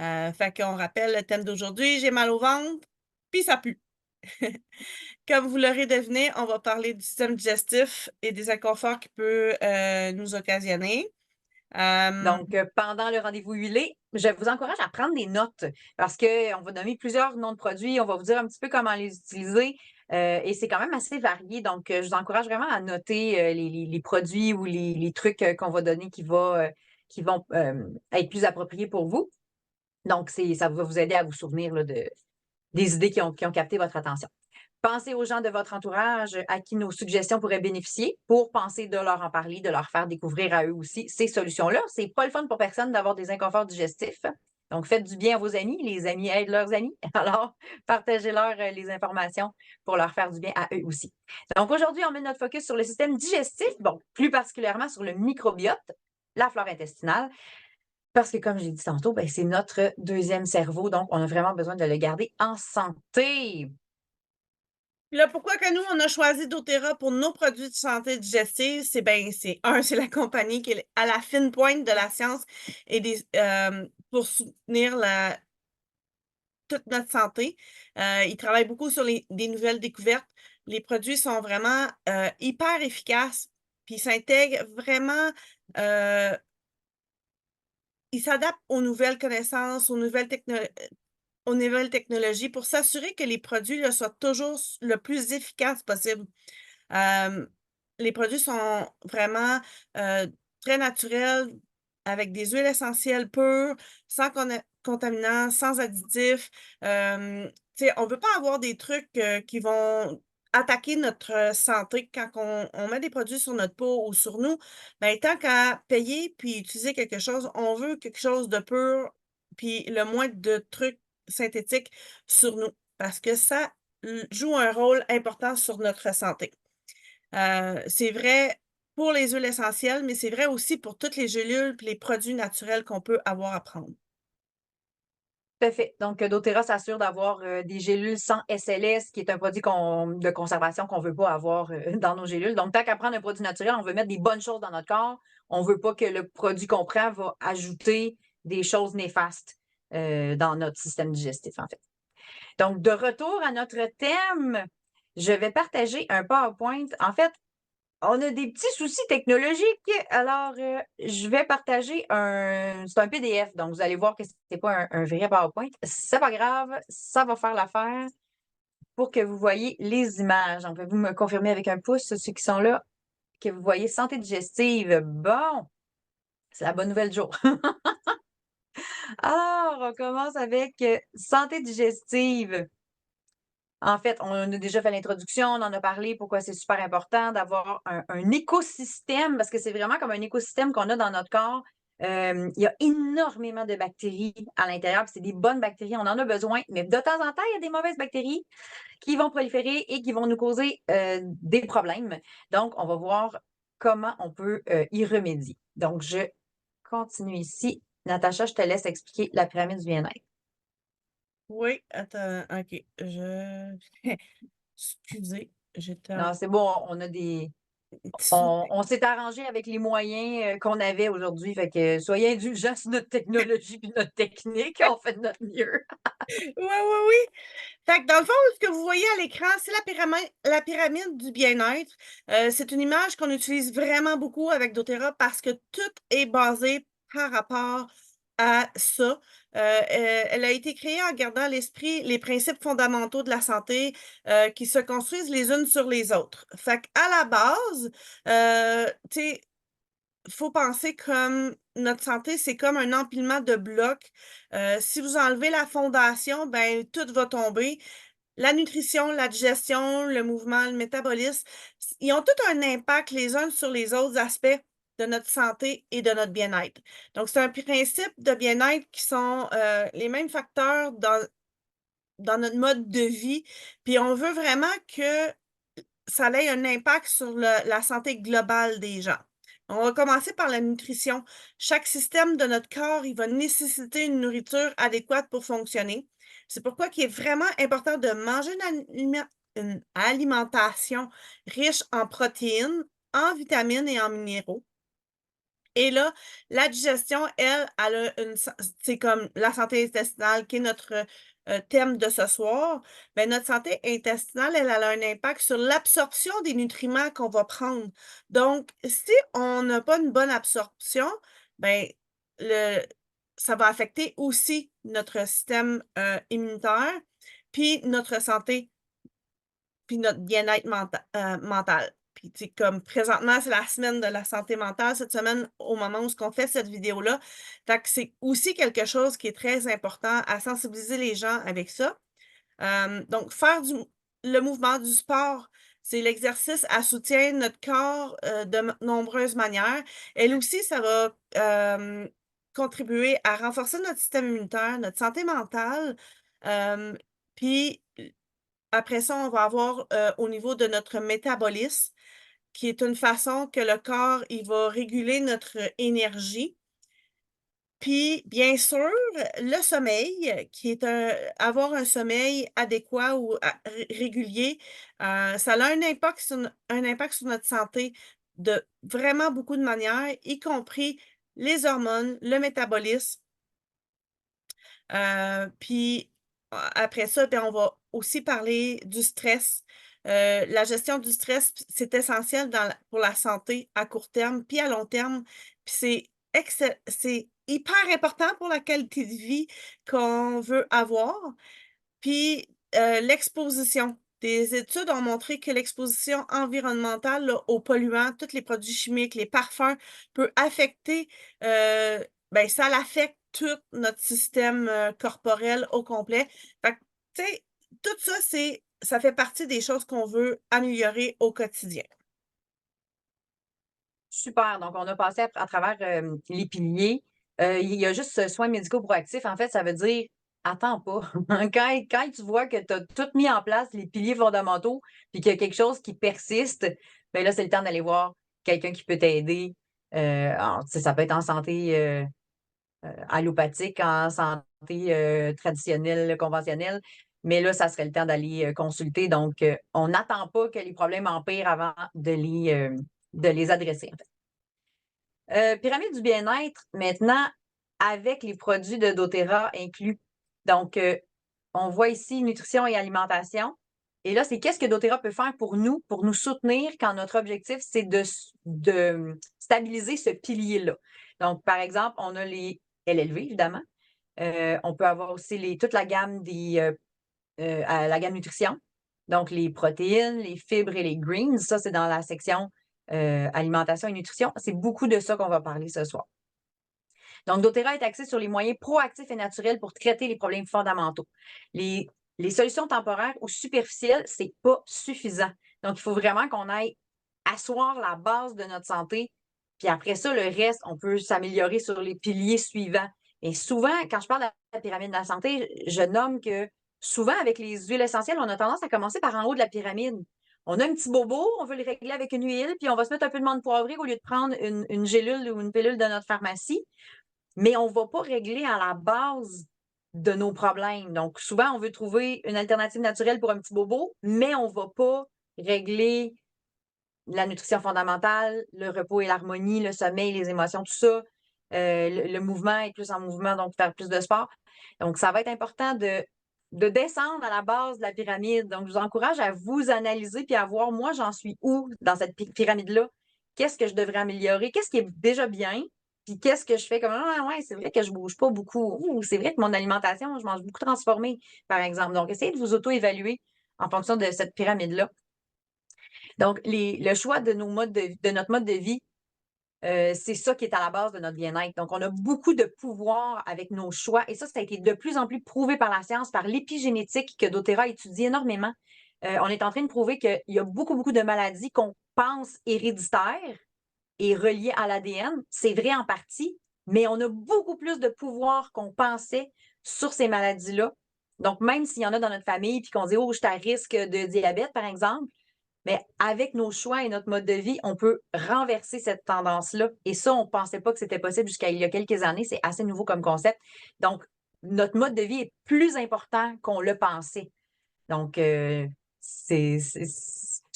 Fait qu'on rappelle le thème d'aujourd'hui: «J'ai mal au ventre, puis ça pue». Comme vous l'aurez deviné, on va parler du système digestif et des inconforts qu'il peut, nous occasionner. Hem, Donc, pendant le rendez-vous huilé, je vous encourage à prendre des notes parce qu'on va nommer plusieurs noms de produits, on va vous dire un petit peu comment les utiliser, et c'est quand même assez varié. Donc, je vous encourage vraiment à noter, les produits ou les trucs, qu'on va donner qui vont, être plus appropriés pour vous. Donc ça va vous aider à vous souvenir là des idées qui ont capté votre attention. Pensez aux gens de votre entourage à qui nos suggestions pourraient bénéficier pour penser de leur en parler, de leur faire découvrir à eux aussi ces solutions-là. C'est pas le fun pour personne d'avoir des inconforts digestifs. Donc, faites du bien à vos amis. Les amis aident leurs amis. Alors, partagez-leur les informations pour leur faire du bien à eux aussi. Donc, aujourd'hui, on met notre focus sur le système digestif, bon, plus particulièrement sur le microbiote, la flore intestinale, parce que, comme j'ai dit tantôt, ben, c'est notre deuxième cerveau. Donc, on a vraiment besoin de le garder en santé. Puis là, pourquoi que nous, on a choisi doTERRA pour nos produits de santé digestive? C'est ben, c'est la compagnie qui est à la fine pointe de la science et pour soutenir toute notre santé. Ils travaillent beaucoup sur des nouvelles découvertes. Les produits sont vraiment, hyper efficaces, puis ils s'intègrent vraiment, heu, ils s'adaptent aux nouvelles connaissances, aux nouvelles technologies pour s'assurer que les produits, là, soient toujours le plus efficaces possible. Hem, les produits sont vraiment, très naturels, avec des huiles essentielles pures, sans contaminants, sans additifs. Tu sais, on veut pas avoir des trucs, qui vont attaquer notre santé quand on met des produits sur notre peau ou sur nous. Ben, tant qu'à payer puis utiliser quelque chose, on veut quelque chose de pur, puis le moins de trucs synthétiques sur nous, parce que ça joue un rôle important sur notre santé. C'est vrai pour les huiles essentielles, mais c'est vrai aussi pour toutes les gélules puis les produits naturels qu'on peut avoir à prendre. Tout à fait. Donc, doTERRA s'assure d'avoir, des gélules sans SLS, qui est un produit de conservation qu'on veut pas avoir, dans nos gélules. Donc, tant qu'à prendre un produit naturel, on veut mettre des bonnes choses dans notre corps. On veut pas que le produit qu'on prend va ajouter des choses néfastes, dans notre système digestif, en fait. Donc, de retour à notre thème, je vais partager un PowerPoint. En fait, on a des petits soucis technologiques, alors, je vais partager c'est un PDF, donc vous allez voir que c'est pas un vrai PowerPoint. C'est pas grave, ça va faire l'affaire pour que vous voyez les images. Donc, pouvez-vous me confirmer avec un pouce, ceux qui sont là, que vous voyez santé digestive? Bon, c'est la bonne nouvelle du jour. Alors, on commence avec, santé digestive. En fait, on a déjà fait l'introduction, on en a parlé, pourquoi c'est super important d'avoir un écosystème, parce que c'est vraiment comme un écosystème qu'on a dans notre corps. Il y a énormément de bactéries à l'intérieur, puis c'est des bonnes bactéries, on en a besoin, mais de temps en temps, il y a des mauvaises bactéries qui vont proliférer et qui vont nous causer des problèmes. Donc, on va voir comment on peut y remédier. Donc, je continue ici. Natacha, je te laisse expliquer la pyramide du bien-être. Oui, attends, OK, excusez, j'étais en Non, c'est bon, on a des sous on s'est arrangé avec les moyens, qu'on avait aujourd'hui, fait que soyez indulgents sur notre technologie puis notre technique, on fait de notre mieux. oui, oui, oui. Fait que dans le fond, ce que vous voyez à l'écran, c'est la pyramide du bien-être. C'est une image qu'on utilise vraiment beaucoup avec doTERRA parce que tout est basé par rapport à ça. Elle a été créée en gardant à l'esprit les principes fondamentaux de la santé, qui se construisent les unes sur les autres. Fait qu'à la base, tu sais, faut penser comme notre santé, c'est comme un empilement de blocs. Si vous enlevez la fondation, ben, tout va tomber. La nutrition, la digestion, le mouvement, le métabolisme, ils ont tous un impact les uns sur les autres aspects de notre santé et de notre bien-être. Donc, c'est un principe de bien-être qui sont, les mêmes facteurs dans notre mode de vie, puis on veut vraiment que ça ait un impact sur la santé globale des gens. On va commencer par la nutrition. Chaque système de notre corps, il va nécessiter une nourriture adéquate pour fonctionner. C'est pourquoi il est vraiment important de manger une alimentation riche en protéines, en vitamines et en minéraux. Et là, la digestion, elle a c'est comme la santé intestinale qui est notre thème de ce soir. Ben, notre santé intestinale, elle a un impact sur l'absorption des nutriments qu'on va prendre. Donc, si on n'a pas une bonne absorption, ben, le, ça va affecter aussi notre système immunitaire, puis notre santé puis notre bien-être mental. Puis, tu sais, comme présentement, c'est la semaine de la santé mentale, cette semaine, au moment où ce qu'on fait cette vidéo-là. Fait que c'est aussi quelque chose qui est très important à sensibiliser les gens avec ça. Donc faire le mouvement du sport, c'est l'exercice à soutien de notre corps, de nombreuses manières. Elle aussi, ça va, contribuer à renforcer notre système immunitaire, notre santé mentale, puis après ça, on va avoir, au niveau de notre métabolisme, qui est une façon que le corps, il va réguler notre énergie. Puis, bien sûr, le sommeil, qui est avoir un sommeil adéquat ou régulier, ça a un impact sur notre santé de vraiment beaucoup de manières, y compris les hormones, le métabolisme. Puis après ça, ben, on va aussi parler du stress. La gestion du stress, c'est essentiel pour la santé à court terme, puis à long terme. Puis c'est hyper important pour la qualité de vie qu'on veut avoir. Puis, l'exposition. Des études ont montré que l'exposition environnementale, là, aux polluants, tous les produits chimiques, les parfums, peut affecter, ben, ça l'affecte tout notre système, corporel au complet. Fait que, tu sais, tout ça, ça fait partie des choses qu'on veut améliorer au quotidien. Super. Donc, on a passé à travers les piliers. Il y a juste soins médicaux proactifs. En fait, ça veut dire attends pas. Quand tu vois que tu as tout mis en place, les piliers fondamentaux, puis qu'il y a quelque chose qui persiste, bien là, c'est le temps d'aller voir quelqu'un qui peut t'aider. Tu sais, ça peut être en santé allopathique, en santé traditionnelle, conventionnelle. Mais là, ça serait le temps d'aller consulter. Donc, on n'attend pas que les problèmes empirent avant de les adresser, en fait. Pyramide du bien-être, maintenant, avec les produits de doTERRA inclus. Donc, on voit ici nutrition et alimentation. Et là, c'est qu'est-ce que doTERRA peut faire pour nous soutenir quand notre objectif, c'est de stabiliser ce pilier-là. Donc, par exemple, on a les LLV, évidemment. On peut avoir aussi toute la gamme la gamme nutrition. Donc, les protéines, les fibres et les greens. Ça, c'est dans la section alimentation et nutrition. C'est beaucoup de ça qu'on va parler ce soir. Donc, doTERRA est axé sur les moyens proactifs et naturels pour traiter les problèmes fondamentaux. Les solutions temporaires ou superficielles, c'est pas suffisant. Donc, il faut vraiment qu'on aille asseoir la base de notre santé. Puis après ça, le reste, on peut s'améliorer sur les piliers suivants. Et souvent, quand je parle de la pyramide de la santé, je nomme que souvent, avec les huiles essentielles, on a tendance à commencer par en haut de la pyramide. On a un petit bobo, on veut le régler avec une huile, puis on va se mettre un peu de menthe poivrée au lieu de prendre une gélule ou une pilule de notre pharmacie. Mais on ne va pas régler à la base de nos problèmes. Donc, souvent, on veut trouver une alternative naturelle pour un petit bobo, mais on ne va pas régler la nutrition fondamentale, le repos et l'harmonie, le sommeil, les émotions, tout ça. Le mouvement, être plus en mouvement, donc faire plus de sport. Donc, ça va être important de descendre à la base de la pyramide. Donc, je vous encourage à vous analyser puis à voir, moi, j'en suis où dans cette pyramide-là? Qu'est-ce que je devrais améliorer? Qu'est-ce qui est déjà bien? Puis qu'est-ce que je fais comme, ah ouais, c'est vrai que je bouge pas beaucoup. Ou c'est vrai que mon alimentation, je mange beaucoup transformé, par exemple. Donc, essayez de vous auto-évaluer en fonction de cette pyramide-là. Donc, le choix de notre mode de vie, c'est ça qui est à la base de notre bien-être. Donc, on a beaucoup de pouvoir avec nos choix. Et ça a été de plus en plus prouvé par la science, par l'épigénétique que doTERRA étudie énormément. On est en train de prouver qu'il y a beaucoup, beaucoup de maladies qu'on pense héréditaires et reliées à l'ADN. C'est vrai en partie, mais on a beaucoup plus de pouvoir qu'on pensait sur ces maladies-là. Donc, même s'il y en a dans notre famille, puis qu'on dit, oh, je suis à risque de diabète, par exemple, mais avec nos choix et notre mode de vie, on peut renverser cette tendance-là. Et ça, on ne pensait pas que c'était possible jusqu'à il y a quelques années. C'est assez nouveau comme concept. Donc, notre mode de vie est plus important qu'on le pensait. Donc, c'est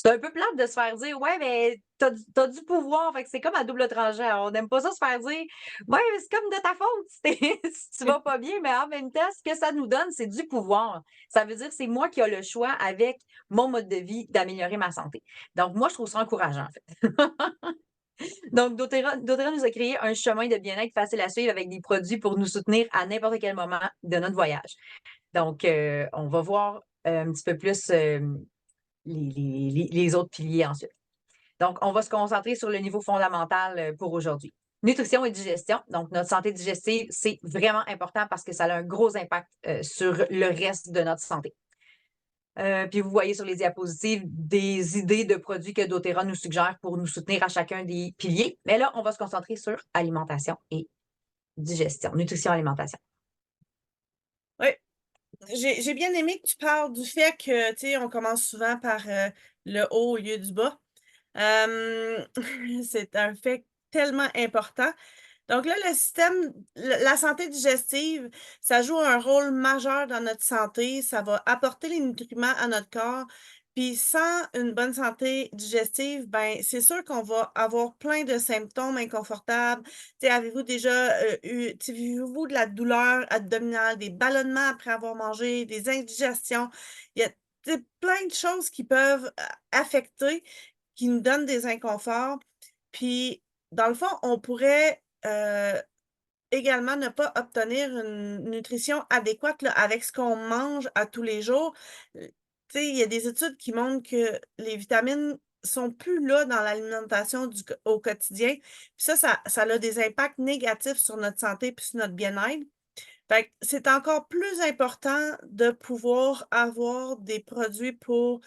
C'est un peu plate de se faire dire: «Ouais, mais t'as du pouvoir», fait que c'est comme à double tranchant. On n'aime pas ça se faire dire: «Ouais, mais c'est comme de ta faute si si tu vas pas bien», mais en même temps, ce que ça nous donne, c'est du pouvoir. Ça veut dire que c'est moi qui ai le choix avec mon mode de vie d'améliorer ma santé. Donc moi, je trouve ça encourageant, en fait. Donc doTERRA nous a créé un chemin de bien-être facile à suivre avec des produits pour nous soutenir à n'importe quel moment de notre voyage. Donc on va voir, un petit peu plus, les autres piliers ensuite. Donc, on va se concentrer sur le niveau fondamental pour aujourd'hui. Nutrition et digestion. Donc, notre santé digestive, c'est vraiment important parce que ça a un gros impact sur le reste de notre santé. Puis vous voyez sur les diapositives des idées de produits que doTERRA nous suggère pour nous soutenir à chacun des piliers. Mais là, on va se concentrer sur alimentation et digestion, nutrition, alimentation. Oui, j'ai bien aimé que tu parles du fait que, tu sais, on commence souvent par le haut au lieu du bas. Euh, c'est un fait tellement important. Donc là, le système, la santé digestive, ça joue un rôle majeur dans notre santé. Ça va apporter les nutriments à notre corps. Puis sans une bonne santé digestive, ben c'est sûr qu'on va avoir plein de symptômes inconfortables. Tu sais, avez-vous déjà tu sais, vivez-vous de la douleur abdominale, des ballonnements après avoir mangé, des indigestions? Il y a tu sais, plein de choses qui peuvent affecter, qui nous donnent des inconforts. Puis, dans le fond, on pourrait également ne pas obtenir une nutrition adéquate là, avec ce qu'on mange à tous les jours. Tu sais, il y a des études qui montrent que les vitamines sont plus là dans l'alimentation au quotidien. Puis ça a des impacts négatifs sur notre santé puis sur notre bien-être. Fait que c'est encore plus important de pouvoir avoir des produits pour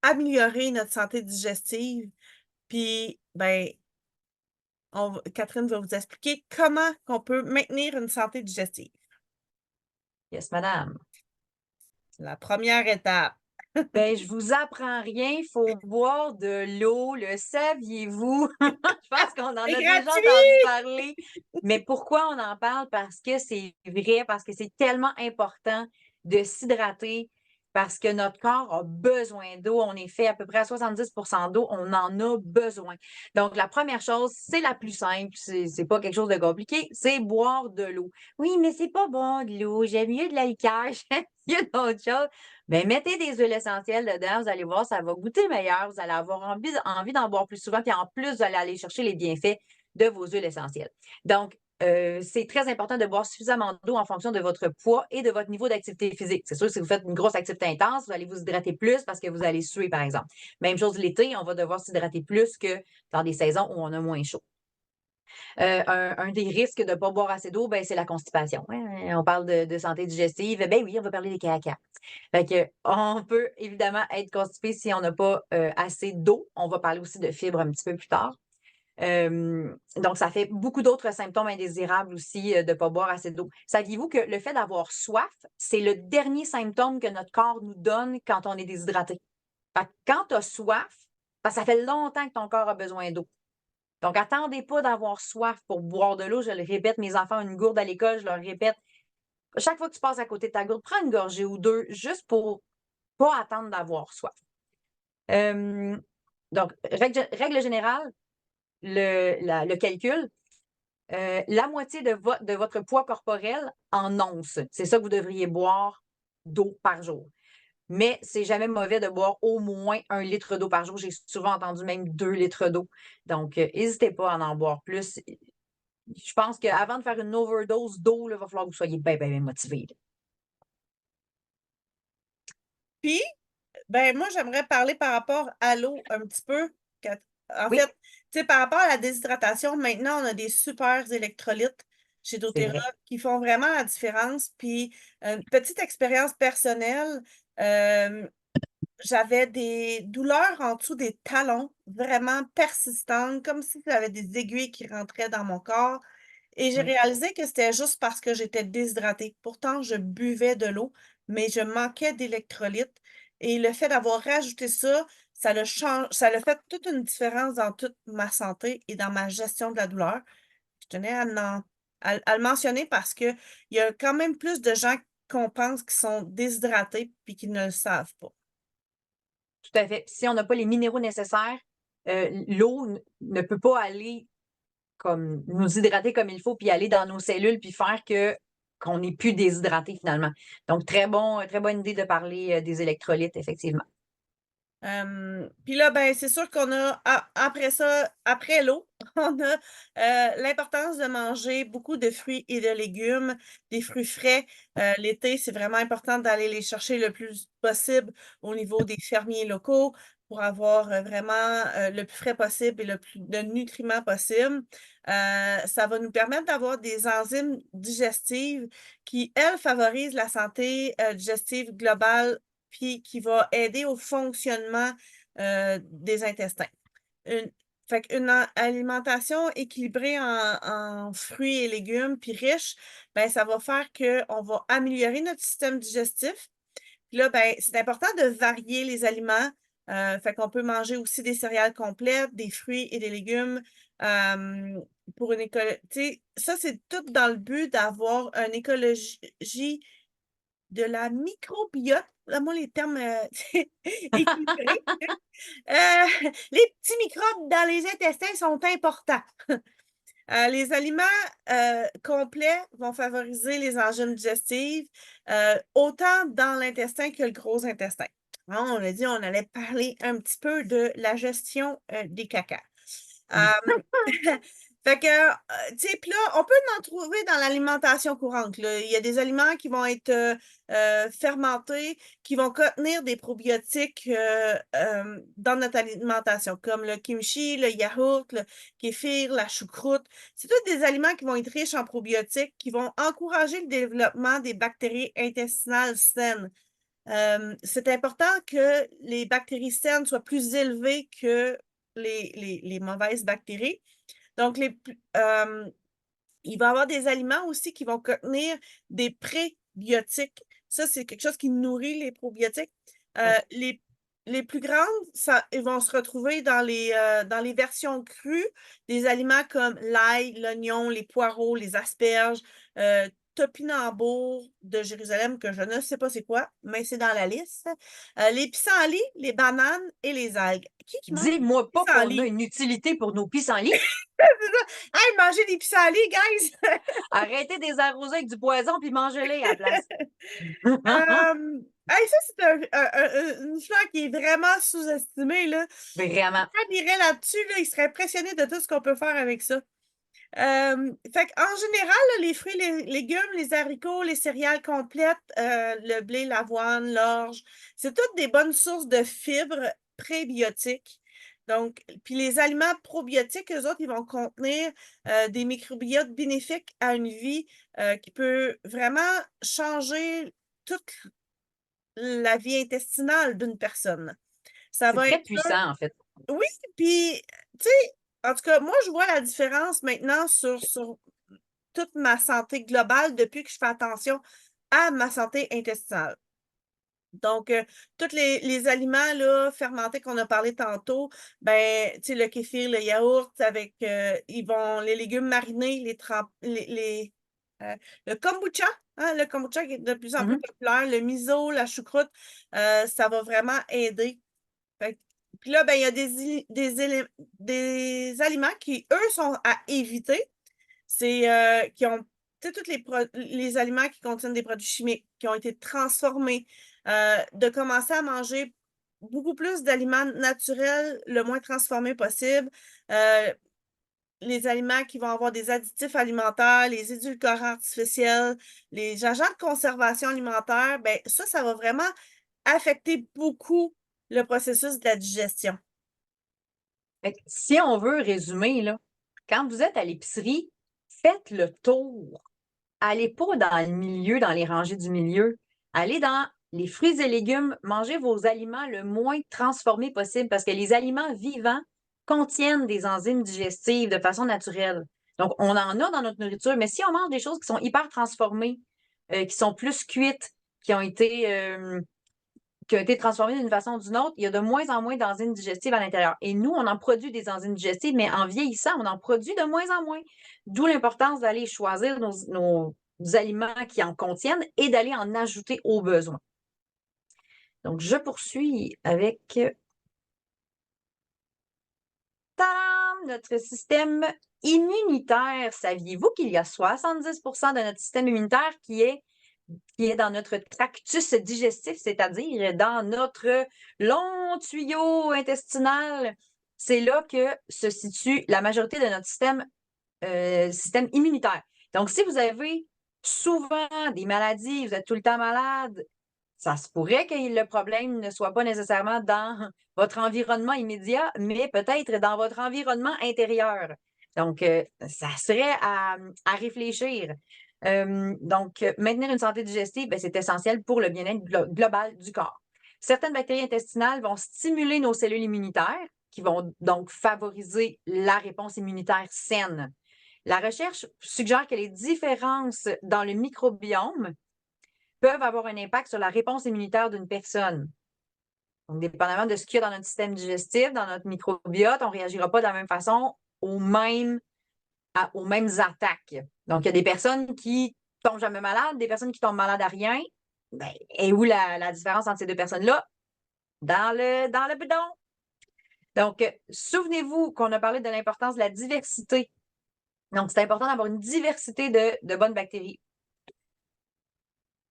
améliorer notre santé digestive. Puis, ben, Catherine va vous expliquer comment on peut maintenir une santé digestive. Yes, madame. C'est la première étape. Ben, je vous apprends rien, il faut boire de l'eau, le saviez-vous? Je pense qu'on en C'est a déjà entendu gratuit! parler. Mais pourquoi on en parle? Parce que c'est vrai, parce que c'est tellement important de s'hydrater, parce que notre corps a besoin d'eau. On est fait à peu près à 70% d'eau, on en a besoin. Donc, la première chose, c'est la plus simple, c'est pas quelque chose de compliqué, c'est boire de l'eau. Oui, mais c'est pas bon de l'eau, j'aime mieux de la liqueur, j'aime mieux d'autres choses. Bien, mettez des huiles essentielles dedans, vous allez voir, ça va goûter meilleur, vous allez avoir envie d'en boire plus souvent, puis en plus, vous allez aller chercher les bienfaits de vos huiles essentielles. Donc, c'est très important de boire suffisamment d'eau en fonction de votre poids et de votre niveau d'activité physique. C'est sûr, si vous faites une grosse activité intense, vous allez vous hydrater plus parce que vous allez suer, par exemple. Même chose l'été, on va devoir s'hydrater plus que dans des saisons où on a moins chaud. Un des risques de ne pas boire assez d'eau, ben, c'est la constipation. Hein. On parle de santé digestive. Ben oui, on va parler des caca. Fait que, on peut évidemment être constipé si on n'a pas assez d'eau. On va parler aussi de fibres un petit peu plus tard. Donc, ça fait beaucoup d'autres symptômes indésirables aussi de ne pas boire assez d'eau. Saviez-vous que le fait d'avoir soif, c'est le dernier symptôme que notre corps nous donne quand on est déshydraté? Fait que quand tu as soif, ça fait longtemps que ton corps a besoin d'eau. Donc, attendez pas d'avoir soif pour boire de l'eau. Je le répète, mes enfants ont une gourde à l'école, je leur répète. Chaque fois que tu passes à côté de ta gourde, prends une gorgée ou deux juste pour pas attendre d'avoir soif. Euh, donc, règle générale, le calcul, la moitié de votre poids corporel en onces. C'est ça que vous devriez boire d'eau par jour. Mais c'est jamais mauvais de boire au moins 1 litre d'eau par jour. J'ai souvent entendu même 2 litres d'eau. Donc, n'hésitez pas à en boire plus. Je pense qu'avant de faire une overdose d'eau, il va falloir que vous soyez bien, bien, bien motivé. Puis, ben moi, j'aimerais parler par rapport à l'eau un petit peu. En Oui, fait, tu sais, par rapport à la déshydratation, maintenant, on a des super électrolytes chez c'est doTERRA vrai. qui font vraiment la différence. Puis, une petite expérience personnelle, euh, j'avais des douleurs en dessous des talons, vraiment persistantes, comme si j'avais des aiguilles qui rentraient dans mon corps. Et j'ai Oui. réalisé que c'était juste parce que j'étais déshydratée. Pourtant, je buvais de l'eau, mais je manquais d'électrolytes. Et le fait d'avoir rajouté ça, ça a fait toute une différence dans toute ma santé et dans ma gestion de la douleur. Je tenais à le mentionner parce qu'il y a quand même plus de gens qu'on pense qui sont déshydratés puis qui ne le savent pas. Tout à fait. Si on n'a pas les minéraux nécessaires, l'eau ne peut pas aller comme nous hydrater comme il faut, puis aller dans nos cellules, puis faire que qu'on n'est plus déshydraté finalement. Donc, très bonne idée de parler des électrolytes, effectivement. Puis là, ben, c'est sûr qu'on a, après ça, après l'eau, on a l'importance de manger beaucoup de fruits et de légumes, des fruits frais. L'été, c'est vraiment important d'aller les chercher le plus possible au niveau des fermiers locaux pour avoir vraiment le plus frais possible et le plus de nutriments possible. Ça va nous permettre d'avoir des enzymes digestives qui, elles, favorisent la santé digestive globale puis qui va aider au fonctionnement des intestins. Fait qu'une alimentation équilibrée en fruits et légumes, puis riche, ben, ça va faire qu'on va améliorer notre système digestif. Puis là, ben, c'est important de varier les aliments. Fait qu'on peut manger aussi des céréales complètes, des fruits et des légumes pour une écologie. Ça, c'est tout dans le but d'avoir une écologie de la microbiote, là, moi, les termes équilibrés. Les petits microbes dans les intestins sont importants. Les aliments complets vont favoriser les enzymes digestives, autant dans l'intestin que le gros intestin. Hein, on a dit on allait parler un petit peu de la gestion des caca. Fait que, tu sais, puis là, on peut en trouver dans l'alimentation courante, là. Il y a des aliments qui vont être fermentés, qui vont contenir des probiotiques dans notre alimentation, comme le kimchi, le yaourt, le kéfir, la choucroute. C'est tous des aliments qui vont être riches en probiotiques, qui vont encourager le développement des bactéries intestinales saines. C'est important que les bactéries saines soient plus élevées que les mauvaises bactéries. Donc, il va y avoir des aliments aussi qui vont contenir des prébiotiques. Ça, c'est quelque chose qui nourrit les probiotiques. Oui. Les plus grandes, ils vont se retrouver dans les versions crues des aliments comme l'ail, l'oignon, les poireaux, les asperges, topinambour de Jérusalem, que je ne sais pas c'est quoi, mais c'est dans la liste. Les pissenlits, les bananes et les algues. Qui mange des Dis-moi pas qu'on a pissenlits? une utilité pour nos pissenlits. C'est ça. Hey, mangez des pissenlits, guys! Arrêtez de les arroser avec du poison puis mangez-les à la place. Hey, ça, c'est une fleur qui est vraiment sous-estimée, là. Vraiment. Quand il irait là-dessus, là, il serait impressionné de tout ce qu'on peut faire avec ça. Fait qu'en général, là, les fruits, les légumes, les haricots, les céréales complètes, le blé, l'avoine, l'orge, c'est toutes des bonnes sources de fibres prébiotiques. Donc, puis les aliments probiotiques, eux autres, ils vont contenir des microbiotes bénéfiques à une vie qui peut vraiment changer toute la vie intestinale d'une personne. Ça C'est va très inclure puissant, en fait. oui, puis, tu sais, en tout cas, moi, je vois la différence maintenant sur toute ma santé globale depuis que je fais attention à ma santé intestinale. Donc, tous les aliments là, fermentés qu'on a parlé tantôt, ben, tu sais, le kéfir, le yaourt, avec, les légumes marinés, le kombucha, hein, le kombucha qui est de plus en plus Mhm. populaire, le miso, la choucroute, ça va vraiment aider. Fait que puis là, ben, il y a des aliments qui, eux, sont à éviter. C'est qui ont, tu sais, tous les aliments qui contiennent des produits chimiques, qui ont été transformés, de commencer à manger beaucoup plus d'aliments naturels, le moins transformés possible. Euh, les aliments qui vont avoir des additifs alimentaires, les édulcorants artificiels, les agents de conservation alimentaire, ben, ça va vraiment affecter beaucoup le processus de la digestion. Fait que si on veut résumer, là, quand vous êtes à l'épicerie, faites le tour. Allez pas dans le milieu, dans les rangées du milieu. Allez dans les fruits et légumes. Mangez vos aliments le moins transformés possible parce que les aliments vivants contiennent des enzymes digestives de façon naturelle. Donc, on en a dans notre nourriture, mais si on mange des choses qui sont hyper transformées, qui sont plus cuites, qui ont été qui ont été transformées d'une façon ou d'une autre, il y a de moins en moins d'enzymes digestives à l'intérieur. Et nous, on en produit des enzymes digestives, mais en vieillissant, on en produit de moins en moins. D'où l'importance d'aller choisir nos aliments qui en contiennent et d'aller en ajouter au besoin. Donc, je poursuis avec Tadam! Notre système immunitaire. Saviez-vous qu'il y a 70% de notre système immunitaire qui est dans notre tractus digestif, c'est-à-dire dans notre long tuyau intestinal? C'est là que se situe la majorité de notre système immunitaire. Donc, si vous avez souvent des maladies, vous êtes tout le temps malade, ça se pourrait que le problème ne soit pas nécessairement dans votre environnement immédiat, mais peut-être dans votre environnement intérieur. Donc, ça serait à réfléchir. Donc, maintenir une santé digestive, ben, c'est essentiel pour le bien-être global du corps. Certaines bactéries intestinales vont stimuler nos cellules immunitaires, qui vont donc favoriser la réponse immunitaire saine. La recherche suggère que les différences dans le microbiome peuvent avoir un impact sur la réponse immunitaire d'une personne. Donc, dépendamment de ce qu'il y a dans notre système digestif, dans notre microbiote, on ne réagira pas de la même façon aux mêmes attaques. Donc, il y a des personnes qui tombent jamais malades, des personnes qui tombent malades à rien. Ben, et où la différence entre ces deux personnes-là? Dans le bidon. Donc, souvenez-vous qu'on a parlé de l'importance de la diversité. Donc, c'est important d'avoir une diversité de bonnes bactéries.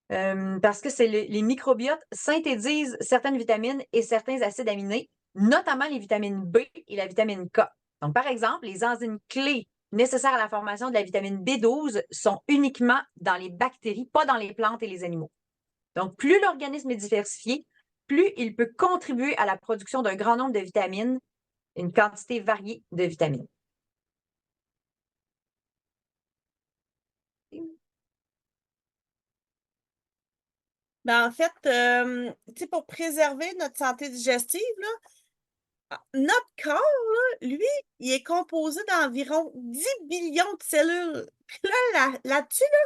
Parce que les microbiotes synthétisent certaines vitamines et certains acides aminés, notamment les vitamines B et la vitamine K. Donc, par exemple, les enzymes clés nécessaires à la formation de la vitamine B12 sont uniquement dans les bactéries, pas dans les plantes et les animaux. Donc, plus l'organisme est diversifié, plus il peut contribuer à la production d'un grand nombre de vitamines, une quantité variée de vitamines. Ben, en fait, tu sais, pour préserver notre santé digestive, là, notre corps, là, lui, il est composé d'environ 10 billions de cellules. Puis là-dessus, là,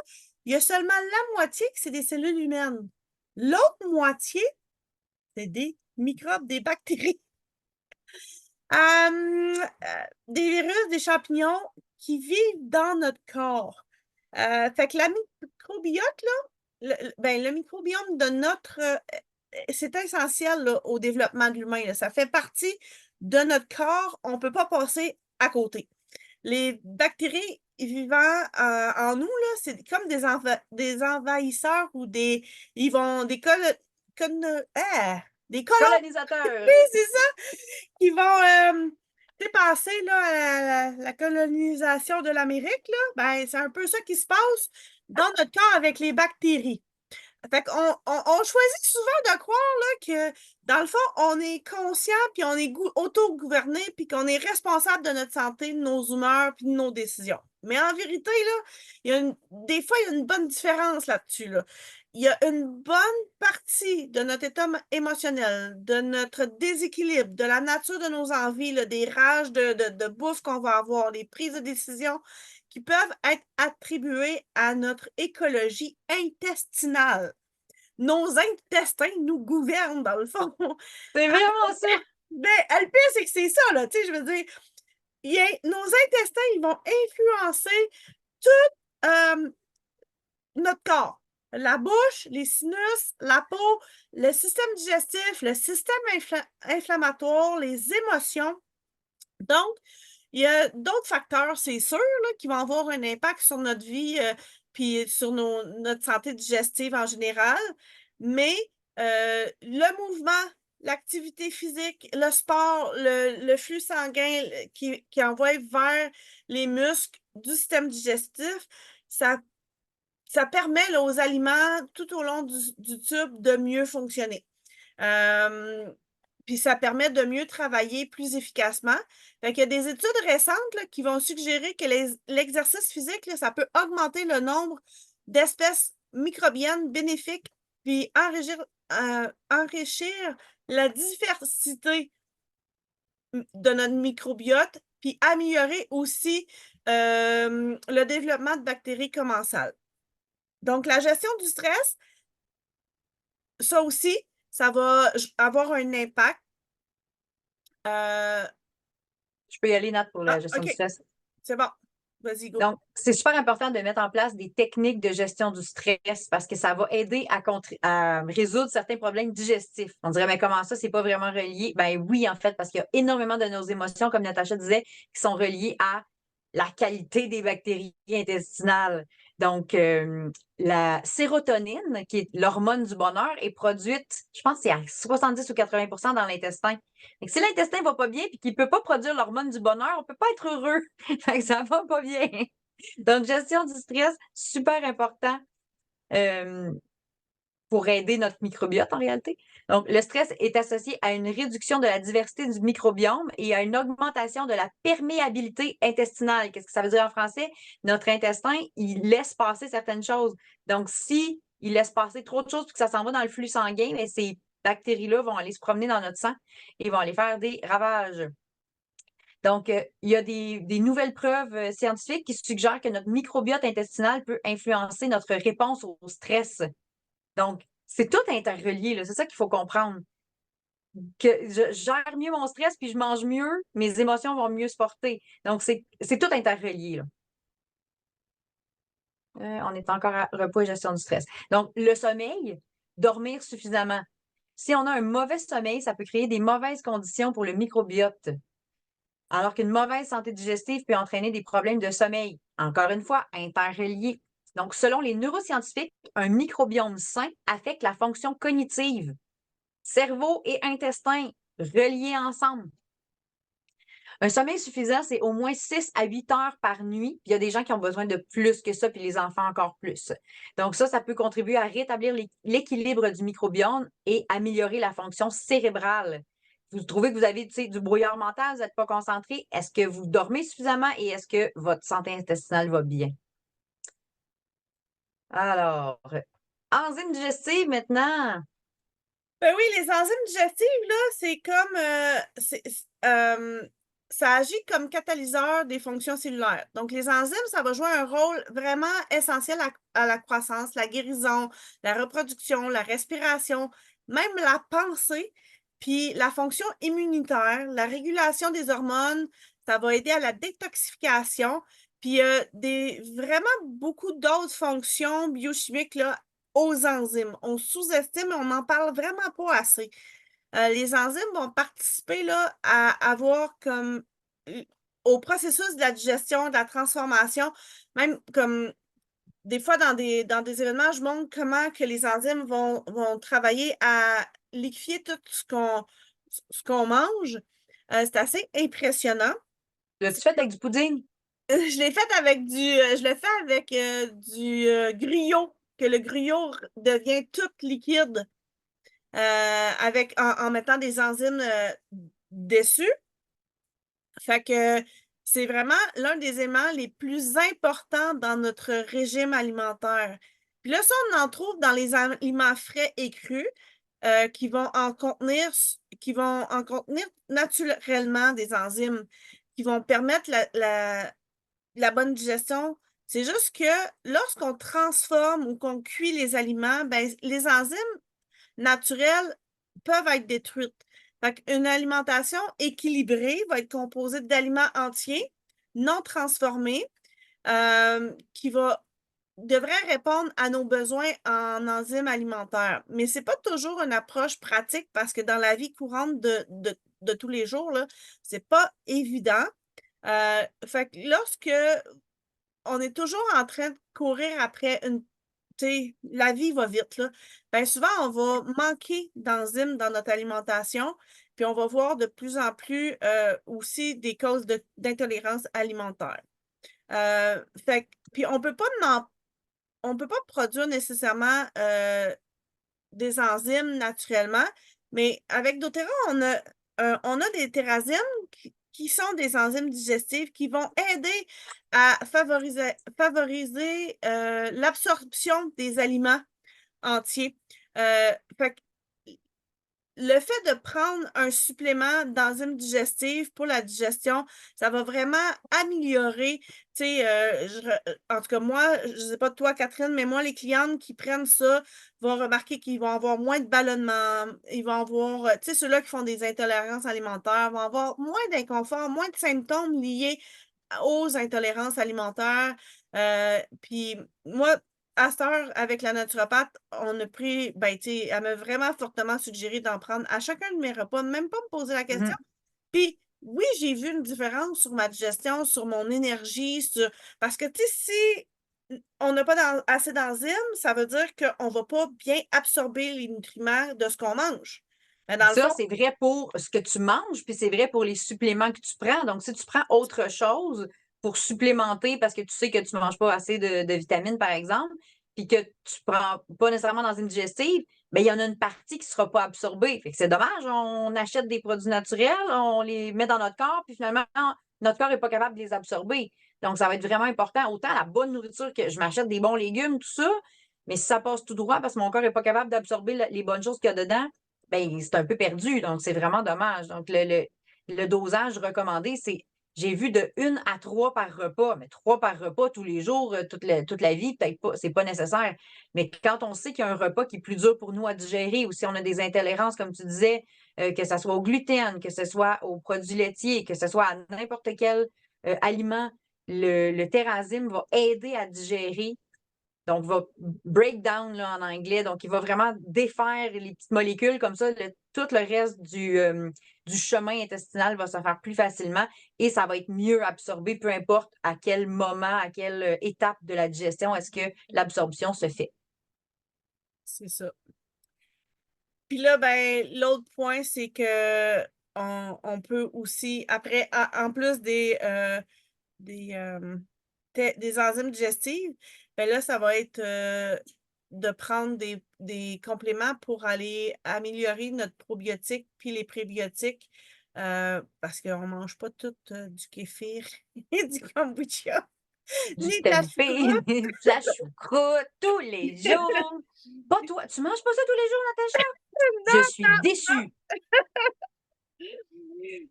il y a seulement la moitié qui c'est des cellules humaines. L'autre moitié, c'est des microbes, des bactéries. Des virus, des champignons qui vivent dans notre corps. Fait que la microbiote, là, le microbiome de notre... c'est essentiel là, au développement de l'humain. Ça fait partie de notre corps. On ne peut pas passer à côté. Les bactéries vivant en nous, là, c'est comme des envahisseurs ou des... Ils vont... des colons. Colonisateurs. Oui, c'est ça. Qui vont dépasser là, la colonisation de l'Amérique. Là. Ben, c'est un peu ça qui se passe dans notre corps avec les bactéries. Fait qu'on on choisit souvent de croire là, que, dans le fond, on est conscient, puis on est auto-gouverné, puis qu'on est responsable de notre santé, de nos humeurs, puis de nos décisions. Mais en vérité, là, des fois, il y a une bonne différence là-dessus. Là. Il y a une bonne partie de notre état émotionnel, de notre déséquilibre, de la nature de nos envies, là, des rages de bouffe qu'on va avoir, les prises de décision qui peuvent être attribuées à notre écologie intestinale. Nos intestins nous gouvernent, dans le fond. C'est vraiment ça. Ben, le pire, c'est que c'est ça, là, tu sais, je veux dire, nos intestins, ils vont influencer tout notre corps. La bouche, les sinus, la peau, le système digestif, le système inflammatoire, les émotions. Donc, il y a d'autres facteurs, c'est sûr, là, qui vont avoir un impact sur notre vie puis sur notre santé digestive en général. Mais le mouvement, l'activité physique, le sport, le flux sanguin qui envoie vers les muscles du système digestif, ça permet là, aux aliments tout au long du tube de mieux fonctionner. Puis ça permet de mieux travailler plus efficacement. Fait qu'il y a des études récentes là, qui vont suggérer que l'exercice physique, là, ça peut augmenter le nombre d'espèces microbiennes bénéfiques, puis enrichir la diversité de notre microbiote, puis améliorer aussi le développement de bactéries commensales. Donc, la gestion du stress, ça aussi, ça va avoir un impact. Je peux y aller, Nat, pour la gestion du OK, stress. c'est bon. Vas-y, go. Donc, c'est super important de mettre en place des techniques de gestion du stress parce que ça va aider à résoudre certains problèmes digestifs. On dirait, mais comment ça, c'est pas vraiment relié? Ben oui, en fait, parce qu'il y a énormément de nos émotions, comme Natacha disait, qui sont reliées à la qualité des bactéries intestinales. Donc, la sérotonine, qui est l'hormone du bonheur, est produite, je pense, c'est à 70 ou 80 dans l'intestin. Donc, si l'intestin va pas bien et qu'il peut pas produire l'hormone du bonheur, on peut pas être heureux. Fait que ça va pas bien. Donc, gestion du stress, super important euh, pour aider notre microbiote en réalité. Donc, le stress est associé à une réduction de la diversité du microbiome et à une augmentation de la perméabilité intestinale. Qu'est-ce que ça veut dire en français? Notre intestin, il laisse passer certaines choses. Donc, si il laisse passer trop de choses puis que ça s'en va dans le flux sanguin, mais ces bactéries-là vont aller se promener dans notre sang et vont aller faire des ravages. Donc, il y a des nouvelles preuves scientifiques qui suggèrent que notre microbiote intestinal peut influencer notre réponse au stress. Donc, c'est tout interrelié, là. C'est ça qu'il faut comprendre. Que je gère mieux mon stress puis je mange mieux, mes émotions vont mieux se porter. Donc, c'est tout interrelié, là. On est encore à repos et gestion du stress. Donc, le sommeil, dormir suffisamment. Si on a un mauvais sommeil, ça peut créer des mauvaises conditions pour le microbiote. Alors qu'une mauvaise santé digestive peut entraîner des problèmes de sommeil. Encore une fois, interreliés. Donc, selon les neuroscientifiques, un microbiome sain affecte la fonction cognitive. Cerveau et intestin reliés ensemble. Un sommeil suffisant, c'est au moins 6 à 8 heures par nuit. Puis il y a des gens qui ont besoin de plus que ça, puis les enfants encore plus. Donc ça peut contribuer à rétablir l'équilibre du microbiome et améliorer la fonction cérébrale. Vous trouvez que vous avez du brouillard mental, vous n'êtes pas concentré. Est-ce que vous dormez suffisamment et est-ce que votre santé intestinale va bien? Alors, enzymes digestives maintenant. Ben oui, les enzymes digestives, là, c'est comme ça agit comme catalyseur des fonctions cellulaires. Donc, les enzymes, ça va jouer un rôle vraiment essentiel à la croissance, la guérison, la reproduction, la respiration, même la pensée, puis la fonction immunitaire, la régulation des hormones, ça va aider à la détoxification, puis vraiment beaucoup d'autres fonctions biochimiques là, aux enzymes. On sous-estime et on n'en parle vraiment pas assez. Les enzymes vont participer là, à avoir comme au processus de la digestion, de la transformation, même comme des fois dans des événements, je montre comment que les enzymes vont travailler à liquéfier tout ce qu'on mange. C'est assez impressionnant. L'as-tu fait avec du pudding? Je l'ai fait avec je le fais avec du gruyot, que le gruyot devient tout liquide en mettant des enzymes dessus. Fait que c'est vraiment l'un des éléments les plus importants dans notre régime alimentaire. Puis là, ça, on en trouve dans les aliments frais et crus qui vont en contenir naturellement des enzymes qui vont permettre la bonne digestion. C'est juste que lorsqu'on transforme ou qu'on cuit les aliments, ben, les enzymes naturelles peuvent être détruites. Fait une alimentation équilibrée va être composée d'aliments entiers, non transformés, qui devrait répondre à nos besoins en enzymes alimentaires. Mais ce n'est pas toujours une approche pratique parce que dans la vie courante de tous les jours, là, c'est pas évident. Fait que lorsque on est toujours en train de courir après la vie va vite, là. Ben souvent, on va manquer d'enzymes dans notre alimentation, puis on va voir de plus en plus aussi des causes d'intolérance alimentaire. Puis on peut pas produire nécessairement des enzymes naturellement, mais avec doTERRA, on a des terrazines qui sont des enzymes digestives qui vont aider à favoriser l'absorption des aliments entiers. Fait que le fait de prendre un supplément d'enzymes digestives pour la digestion, ça va vraiment améliorer, tu sais, en tout cas moi, je ne sais pas toi Catherine, mais moi les clientes qui prennent ça vont remarquer qu'ils vont avoir moins de ballonnement, ils vont avoir, tu sais, ceux-là qui font des intolérances alimentaires vont avoir moins d'inconfort, moins de symptômes liés aux intolérances alimentaires. Puis moi, à cette heure, avec la naturopathe, on a pris, ben, tu sais, elle m'a vraiment fortement suggéré d'en prendre à chacun de mes repas, même pas me poser la question. Mhm. Puis oui, j'ai vu une différence sur ma digestion, sur mon énergie, parce que, tu sais, si on n'a pas assez d'enzymes, ça veut dire qu'on va pas bien absorber les nutriments de ce qu'on mange. Mais dans le Ça, fond, c'est vrai pour ce que tu manges, puis c'est vrai pour les suppléments que tu prends. Donc, si tu prends autre chose pour supplémenter parce que tu sais que tu ne manges pas assez de vitamines, par exemple, puis que tu ne prends pas nécessairement dans une digestive, bien, il y en a une partie qui ne sera pas absorbée. Fait que c'est dommage, on achète des produits naturels, on les met dans notre corps, puis finalement, notre corps n'est pas capable de les absorber. Donc, ça va être vraiment important. Autant la bonne nourriture que je m'achète des bons légumes, tout ça, mais si ça passe tout droit parce que mon corps n'est pas capable d'absorber les bonnes choses qu'il y a dedans, ben, c'est un peu perdu. Donc, c'est vraiment dommage. Donc, le dosage recommandé, c'est, j'ai vu de 1 à 3 par repas, mais 3 par repas tous les jours, toute la vie, peut-être pas, c'est pas nécessaire. Mais quand on sait qu'il y a un repas qui est plus dur pour nous à digérer, ou si on a des intolérances, comme tu disais, que ce soit au gluten, que ce soit aux produits laitiers, que ce soit à n'importe quel aliment, le Terrazym va aider à digérer, donc va break down là, en anglais. Donc, il va vraiment défaire les petites molécules comme ça. Tout le reste du chemin intestinal va se faire plus facilement et ça va être mieux absorbé, peu importe à quel moment, à quelle étape de la digestion est-ce que l'absorption se fait. c'est ça. Puis là, ben, l'autre point, c'est que on peut aussi, après, en plus des, des enzymes digestives, ben là, ça va être de prendre des compléments pour aller améliorer notre probiotique puis les prébiotiques, parce qu'on ne mange pas tout du kéfir et du kombucha, Du ni de la tempeh, choucroute. de la choucroute tous les jours. Pas toi. Tu manges pas ça tous les jours, Natacha? Je suis déçue.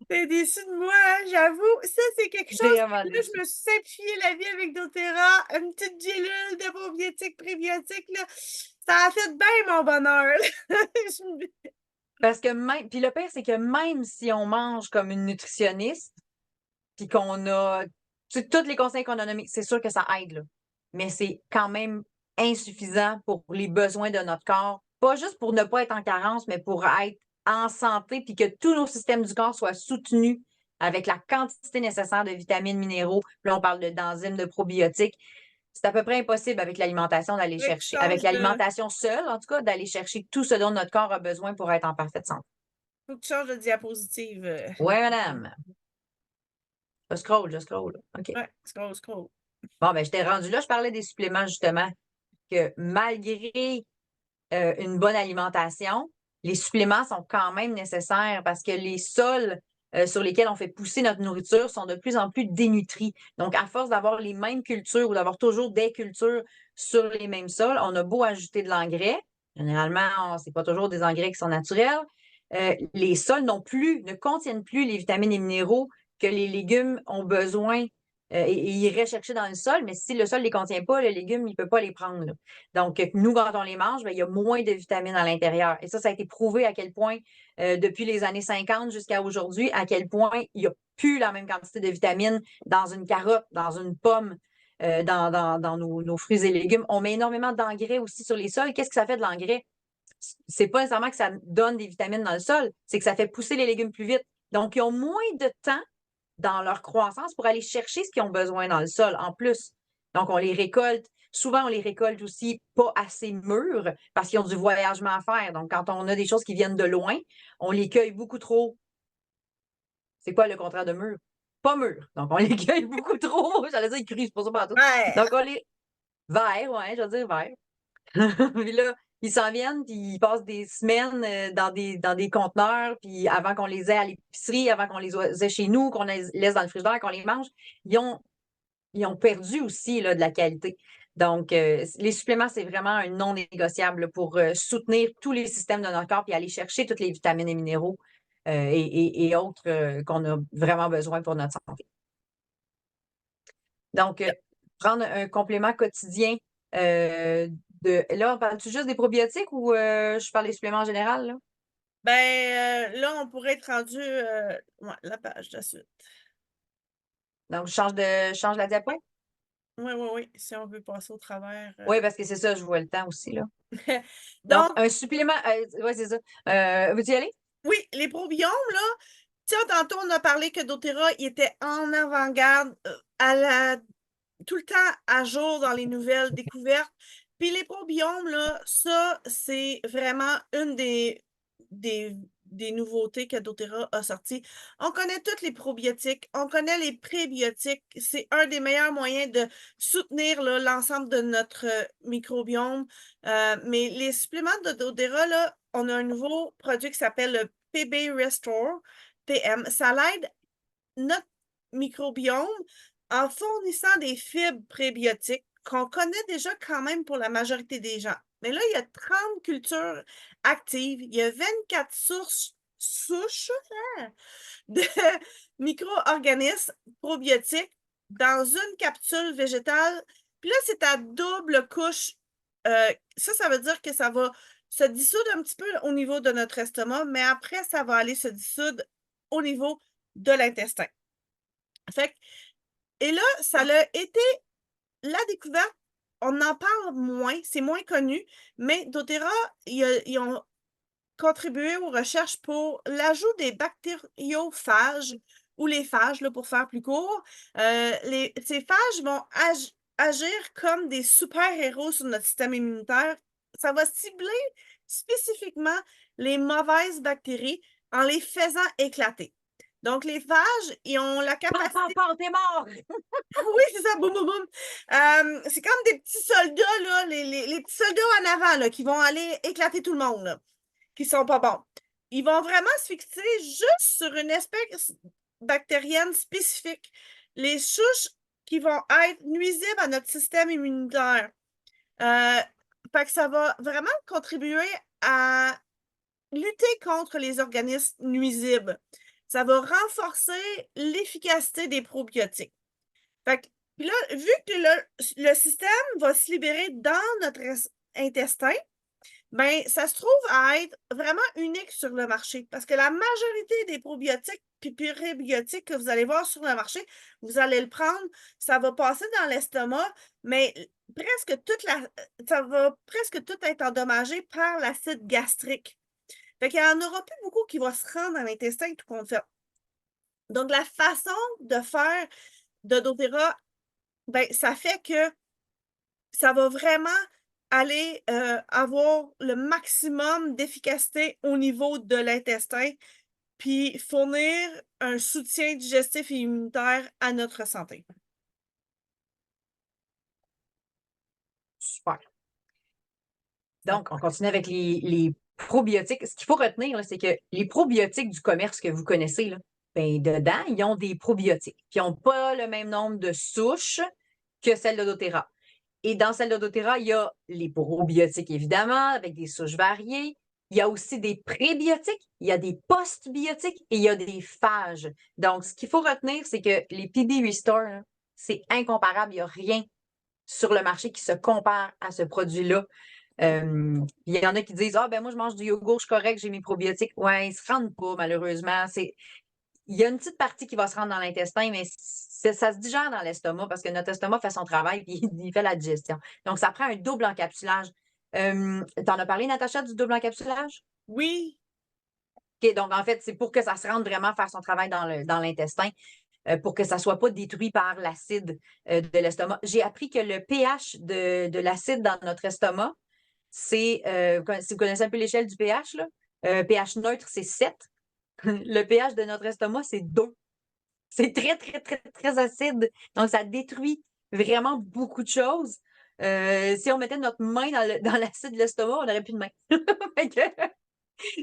T'es déçu de moi, hein, j'avoue. Ça, c'est quelque chose. Vraiment Là, je déçue. me suis simplifié la vie avec doTERRA. Une petite gélule de probiotiques, prébiotiques, là. Ça a fait bien mon bonheur, là. Parce que même, puis le pire, c'est que même si on mange comme une nutritionniste, puis qu'on a tous les conseils qu'on a nommés, c'est sûr que ça aide, là. Mais c'est quand même insuffisant pour les besoins de notre corps. Pas juste pour ne pas être en carence, mais pour être en santé, puis que tous nos systèmes du corps soient soutenus avec la quantité nécessaire de vitamines, minéraux. Puis là, on parle d'enzymes, de probiotiques. C'est à peu près impossible avec l'alimentation d'aller Faudrait que tu chercher, avec changes de, l'alimentation seule, en tout cas, d'aller chercher tout ce dont notre corps a besoin pour être en parfaite santé. faut que tu changes de diapositive. Ouais, madame. Je scroll. OK. Ouais, scroll, scroll. Bon, ben, je t'ai rendu là. Je parlais des suppléments, justement, que malgré une bonne alimentation, les suppléments sont quand même nécessaires parce que les sols sur lesquels on fait pousser notre nourriture sont de plus en plus dénutris. Donc, à force d'avoir les mêmes cultures ou d'avoir toujours des cultures sur les mêmes sols, on a beau ajouter de l'engrais. Généralement, c'est pas toujours des engrais qui sont naturels. Les sols ne contiennent plus les vitamines et minéraux que les légumes ont besoin et iraient chercher dans le sol, mais si le sol ne les contient pas, le légume, il ne peut pas les prendre, là. Donc, nous, quand on les mange, bien, il y a moins de vitamines à l'intérieur. Et ça a été prouvé à quel point, depuis les années 50 jusqu'à aujourd'hui, à quel point il n'y a plus la même quantité de vitamines dans une carotte, dans une pomme, dans nos fruits et légumes. On met énormément d'engrais aussi sur les sols. Qu'est-ce que ça fait de l'engrais? C'est pas nécessairement que ça donne des vitamines dans le sol, c'est que ça fait pousser les légumes plus vite. Donc, ils ont moins de temps dans leur croissance pour aller chercher ce qu'ils ont besoin dans le sol en plus. Donc, on les récolte. Souvent, on les récolte aussi pas assez mûrs parce qu'ils ont du voyagement à faire. Donc, quand on a des choses qui viennent de loin, on les cueille beaucoup trop. C'est quoi le contraire de mûr? Pas mûr. Donc, on les cueille beaucoup trop. J'allais dire cru, c'est pas ça partout. Ouais. Donc, on les. Vert, ouais, je veux dire vert. Puis là, ils s'en viennent, puis ils passent des semaines dans des conteneurs, puis avant qu'on les ait à l'épicerie, avant qu'on les ait chez nous, qu'on les laisse dans le frigidaire, qu'on les mange, ils ont perdu aussi là, de la qualité. Donc, les suppléments, c'est vraiment un non négociable pour soutenir tous les systèmes de notre corps puis aller chercher toutes les vitamines et minéraux et autres qu'on a vraiment besoin pour notre santé. Donc, prendre un complément quotidien là, on parle-tu juste des probiotiques ou je parle des suppléments en général, là? Ben, là, on pourrait être rendu, ouais, la page de suite. Donc, je change la diapo? Oui, oui, oui, oui, si on veut passer au travers. Oui, parce que c'est ça, je vois le temps aussi, là. Donc, Donc, un supplément, oui, c'est ça. Veux-tu y aller? oui, les probiomes, là, tu sais, tantôt, on a parlé que doTERRA, il était en avant-garde, tout le temps à jour dans les nouvelles découvertes. Puis les probiomes, là, ça, c'est vraiment une des, des nouveautés que doTERRA a sorties. On connaît tous les probiotiques, on connaît les prébiotiques. C'est un des meilleurs moyens de soutenir là, l'ensemble de notre microbiome. Mais les suppléments de doTERRA, là, on a un nouveau produit qui s'appelle le PB Restore, PM. Ça l'aide notre microbiome en fournissant des fibres prébiotiques qu'on connaît déjà quand même pour la majorité des gens. Mais là, il y a 30 cultures actives, il y a 24 souches de micro-organismes probiotiques dans une capsule végétale. Puis là, c'est à double couche. Ça veut dire que ça va se dissoudre un petit peu au niveau de notre estomac, mais après, ça va aller se dissoudre au niveau de l'intestin. Fait et là, ça a été la découverte, on en parle moins, c'est moins connu, mais doTERRA, ils ont contribué aux recherches pour l'ajout des bactériophages ou les phages, là, pour faire plus court. Ces phages vont agir comme des super-héros sur notre système immunitaire. Ça va cibler spécifiquement les mauvaises bactéries en les faisant éclater. Donc, les phages, ils ont la Pam, pam, capacité. pam, t'es mort! Oui, c'est ça, boum, boum, boum. C'est comme des petits soldats, là, les petits soldats en avant, là, qui vont aller éclater tout le monde, là, qui sont pas bons. Ils vont vraiment se fixer juste sur une espèce bactérienne spécifique. Les souches qui vont être nuisibles à notre système immunitaire. Euh, Fait que ça va vraiment contribuer à lutter contre les organismes nuisibles. Ça va renforcer l'efficacité des probiotiques. Fait que, puis là, vu que le système va se libérer dans notre intestin, ben, ça se trouve à être vraiment unique sur le marché. Parce que la majorité des probiotiques puis prébiotiques que vous allez voir sur le marché, vous allez le prendre, ça va passer dans l'estomac, mais ça va presque tout être endommagé par l'acide gastrique. Fait qu'il n'y en aura plus beaucoup qui vont se rendre dans l'intestin tout compte fait. Donc, la façon de faire de doTERRA, ben, ça fait que ça va vraiment aller avoir le maximum d'efficacité au niveau de l'intestin, puis fournir un soutien digestif et immunitaire à notre santé. Super. Donc, on continue avec les probiotiques. Ce qu'il faut retenir, là, c'est que les probiotiques du commerce que vous connaissez, là, ben, dedans, ils ont des probiotiques. Puis ils n'ont pas le même nombre de souches que celles de doTERRA. Et dans celle de doTERRA, il y a les probiotiques, évidemment, avec des souches variées. Il y a aussi des prébiotiques, il y a des postbiotiques et il y a des phages. Donc, ce qu'il faut retenir, c'est que les PB Restore, là, c'est incomparable. Il n'y a rien sur le marché qui se compare à ce produit-là. Il y en a qui disent: Ah, ben moi, je mange du yogourt, je suis correct, j'ai mes probiotiques. Ouais, ils ne se rendent pas, malheureusement. Il y a une petite partie qui va se rendre dans l'intestin, mais ça se digère dans l'estomac parce que notre estomac fait son travail et il fait la digestion. Donc, ça prend un double encapsulage. T'en as parlé, Natacha, du double encapsulage? Oui, OK, donc en fait, c'est pour que ça se rende vraiment faire son travail dans l'intestin, pour que ça ne soit pas détruit par l'acide de l'estomac. J'ai appris que le pH de l'acide dans notre estomac, c'est, si vous connaissez un peu l'échelle du pH, là, pH neutre, c'est 7. Le pH de notre estomac, c'est 2. C'est très, très, très, très acide. Donc, ça détruit vraiment beaucoup de choses. Si on mettait notre main dans l'acide de l'estomac, on n'aurait plus de main.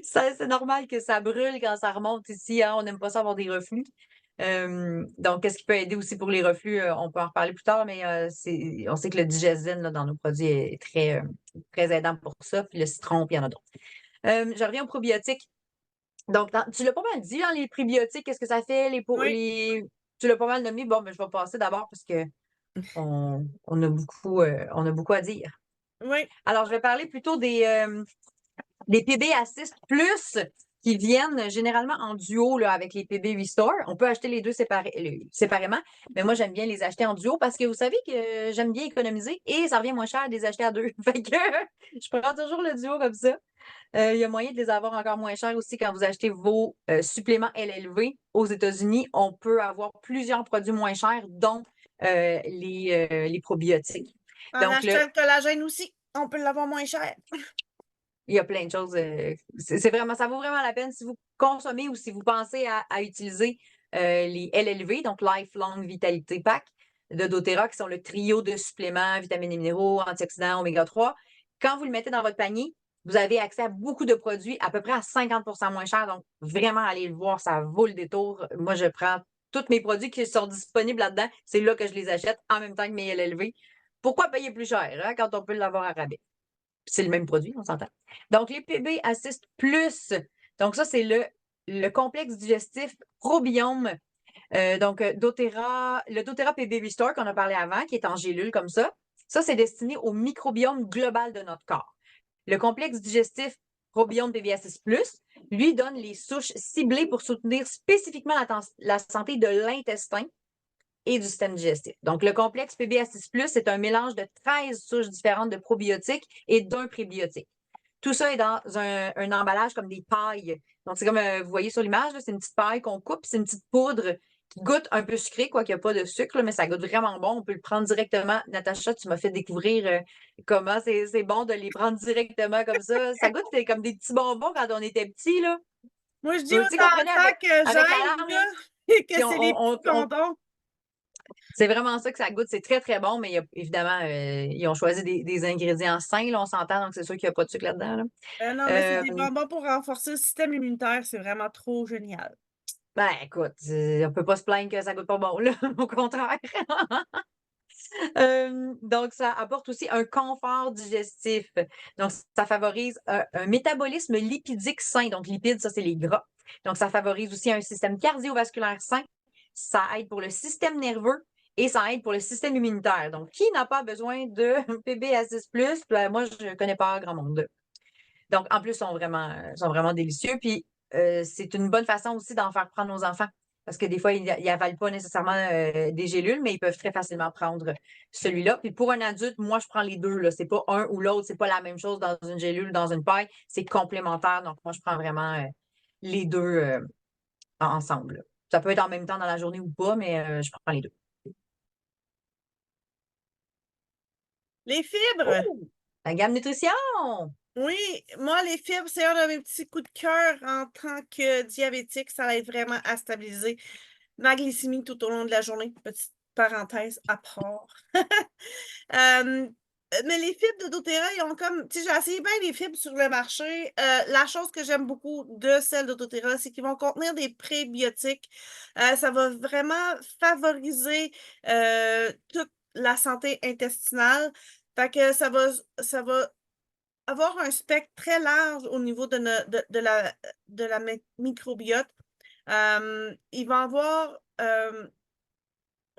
C'est normal que ça brûle quand ça remonte ici. Hein, on n'aime pas ça avoir des reflux. Donc, qu'est-ce qui peut aider aussi pour les reflux? On peut en reparler plus tard, mais on sait que le digesine là, dans nos produits est très, très aidant pour ça. Puis le citron, puis il y en a d'autres. Je reviens aux probiotiques. Donc, tu l'as pas mal dit, hein, les prébiotiques, qu'est-ce que ça fait? oui, Tu l'as pas mal nommé. Bon, mais je vais passer d'abord parce que on a beaucoup à dire. oui. Alors, je vais parler plutôt des PB Assist Plus. qui viennent généralement en duo là, avec les PB Restore. On peut acheter les deux séparément, mais moi, j'aime bien les acheter en duo parce que vous savez que j'aime bien économiser et ça revient moins cher de les acheter à deux. Fait que je prends toujours le duo comme ça. Il y a moyen de les avoir encore moins chers aussi quand vous achetez vos suppléments LLV aux États-Unis. On peut avoir plusieurs produits moins chers, dont les probiotiques. En Donc, achetant le collagène aussi, on peut l'avoir moins cher. il y a plein de choses. C'est vraiment, ça vaut vraiment la peine si vous consommez ou si vous pensez à utiliser les LLV, donc Lifelong Vitality Pack de doTERRA, qui sont le trio de suppléments, vitamines et minéraux, antioxydants, oméga 3. Quand vous le mettez dans votre panier, vous avez accès à beaucoup de produits à peu près à 50 moins cher. Donc, vraiment, allez le voir, ça vaut le détour. Moi, je prends tous mes produits qui sont disponibles là-dedans. C'est là que je les achète en même temps que mes LLV. Pourquoi payer plus cher hein, quand on peut l'avoir à rabais? C'est le même produit, on s'entend. Donc, les PB Assist Plus. Donc, ça, c'est le complexe digestif probiome. doTERRA, le doTERRA PB Restore qu'on a parlé avant, qui est en gélule comme ça. Ça, c'est destiné au microbiome global de notre corps. Le complexe digestif probiome PB Assist Plus, lui, donne les souches ciblées pour soutenir spécifiquement la santé de l'intestin et du système digestif. Donc, le complexe PBA6+, c'est un mélange de 13 souches différentes de probiotiques et d'un prébiotique. Tout ça est dans un emballage comme des pailles. Donc, c'est comme, vous voyez sur l'image, c'est une petite paille qu'on coupe, c'est une petite poudre qui goûte un peu sucré, quoi qu'il n'y a pas de sucre, mais ça goûte vraiment bon. On peut le prendre directement. Natacha, tu m'as fait découvrir comment c'est bon de les prendre directement comme ça. Ça goûte comme des petits bonbons quand on était petits, là. Moi, je dis Tu aux sais qu'on prenait enfants que avec la j'aime, langue, là. là, que Puis c'est les petits bonbons. c'est vraiment ça que ça goûte. C'est très, très bon, mais évidemment, ils ont choisi des ingrédients sains, là, on s'entend, donc c'est sûr qu'il n'y a pas de sucre là-dedans. Là. Non, mais c'est des bonbons pour renforcer le système immunitaire. C'est vraiment trop génial. Ben, écoute, on peut pas se plaindre que ça goûte pas bon, là, au contraire. Donc, ça apporte aussi un confort digestif. Donc, ça favorise un métabolisme lipidique sain. Donc, lipides, ça, c'est les gras. Donc, ça favorise aussi un système cardiovasculaire sain. Ça aide pour le système nerveux et ça aide pour le système immunitaire. Donc, qui n'a pas besoin de PBA6+? Ben, moi, je ne connais pas grand monde. Donc, en plus, sont vraiment délicieux. Puis, c'est une bonne façon aussi d'en faire prendre aux enfants. Parce que des fois, ils n'avalent pas nécessairement des gélules, mais ils peuvent très facilement prendre celui-là. Puis pour un adulte, moi, je prends les deux. Là. C'est pas un ou l'autre. C'est pas la même chose dans une gélule, dans une paille. C'est complémentaire. Donc, moi, je prends vraiment les deux ensemble. Là. Ça peut être en même temps dans la journée ou pas, mais je prends les deux. Les fibres. Oh! La gamme nutrition! Oui, moi, les fibres, c'est un de mes petits coups de cœur en tant que diabétique. Ça aide vraiment à stabiliser ma glycémie tout au long de la journée. Petite parenthèse à part. Mais les fibres de doTERRA, ils ont comme, tu sais, j'ai essayé bien les fibres sur le marché. La chose que j'aime beaucoup de celles de doTERRA, c'est qu'ils vont contenir des prébiotiques. Ça va vraiment favoriser toute la santé intestinale. Fait que ça va avoir un spectre très large au niveau de la microbiote. Il va avoir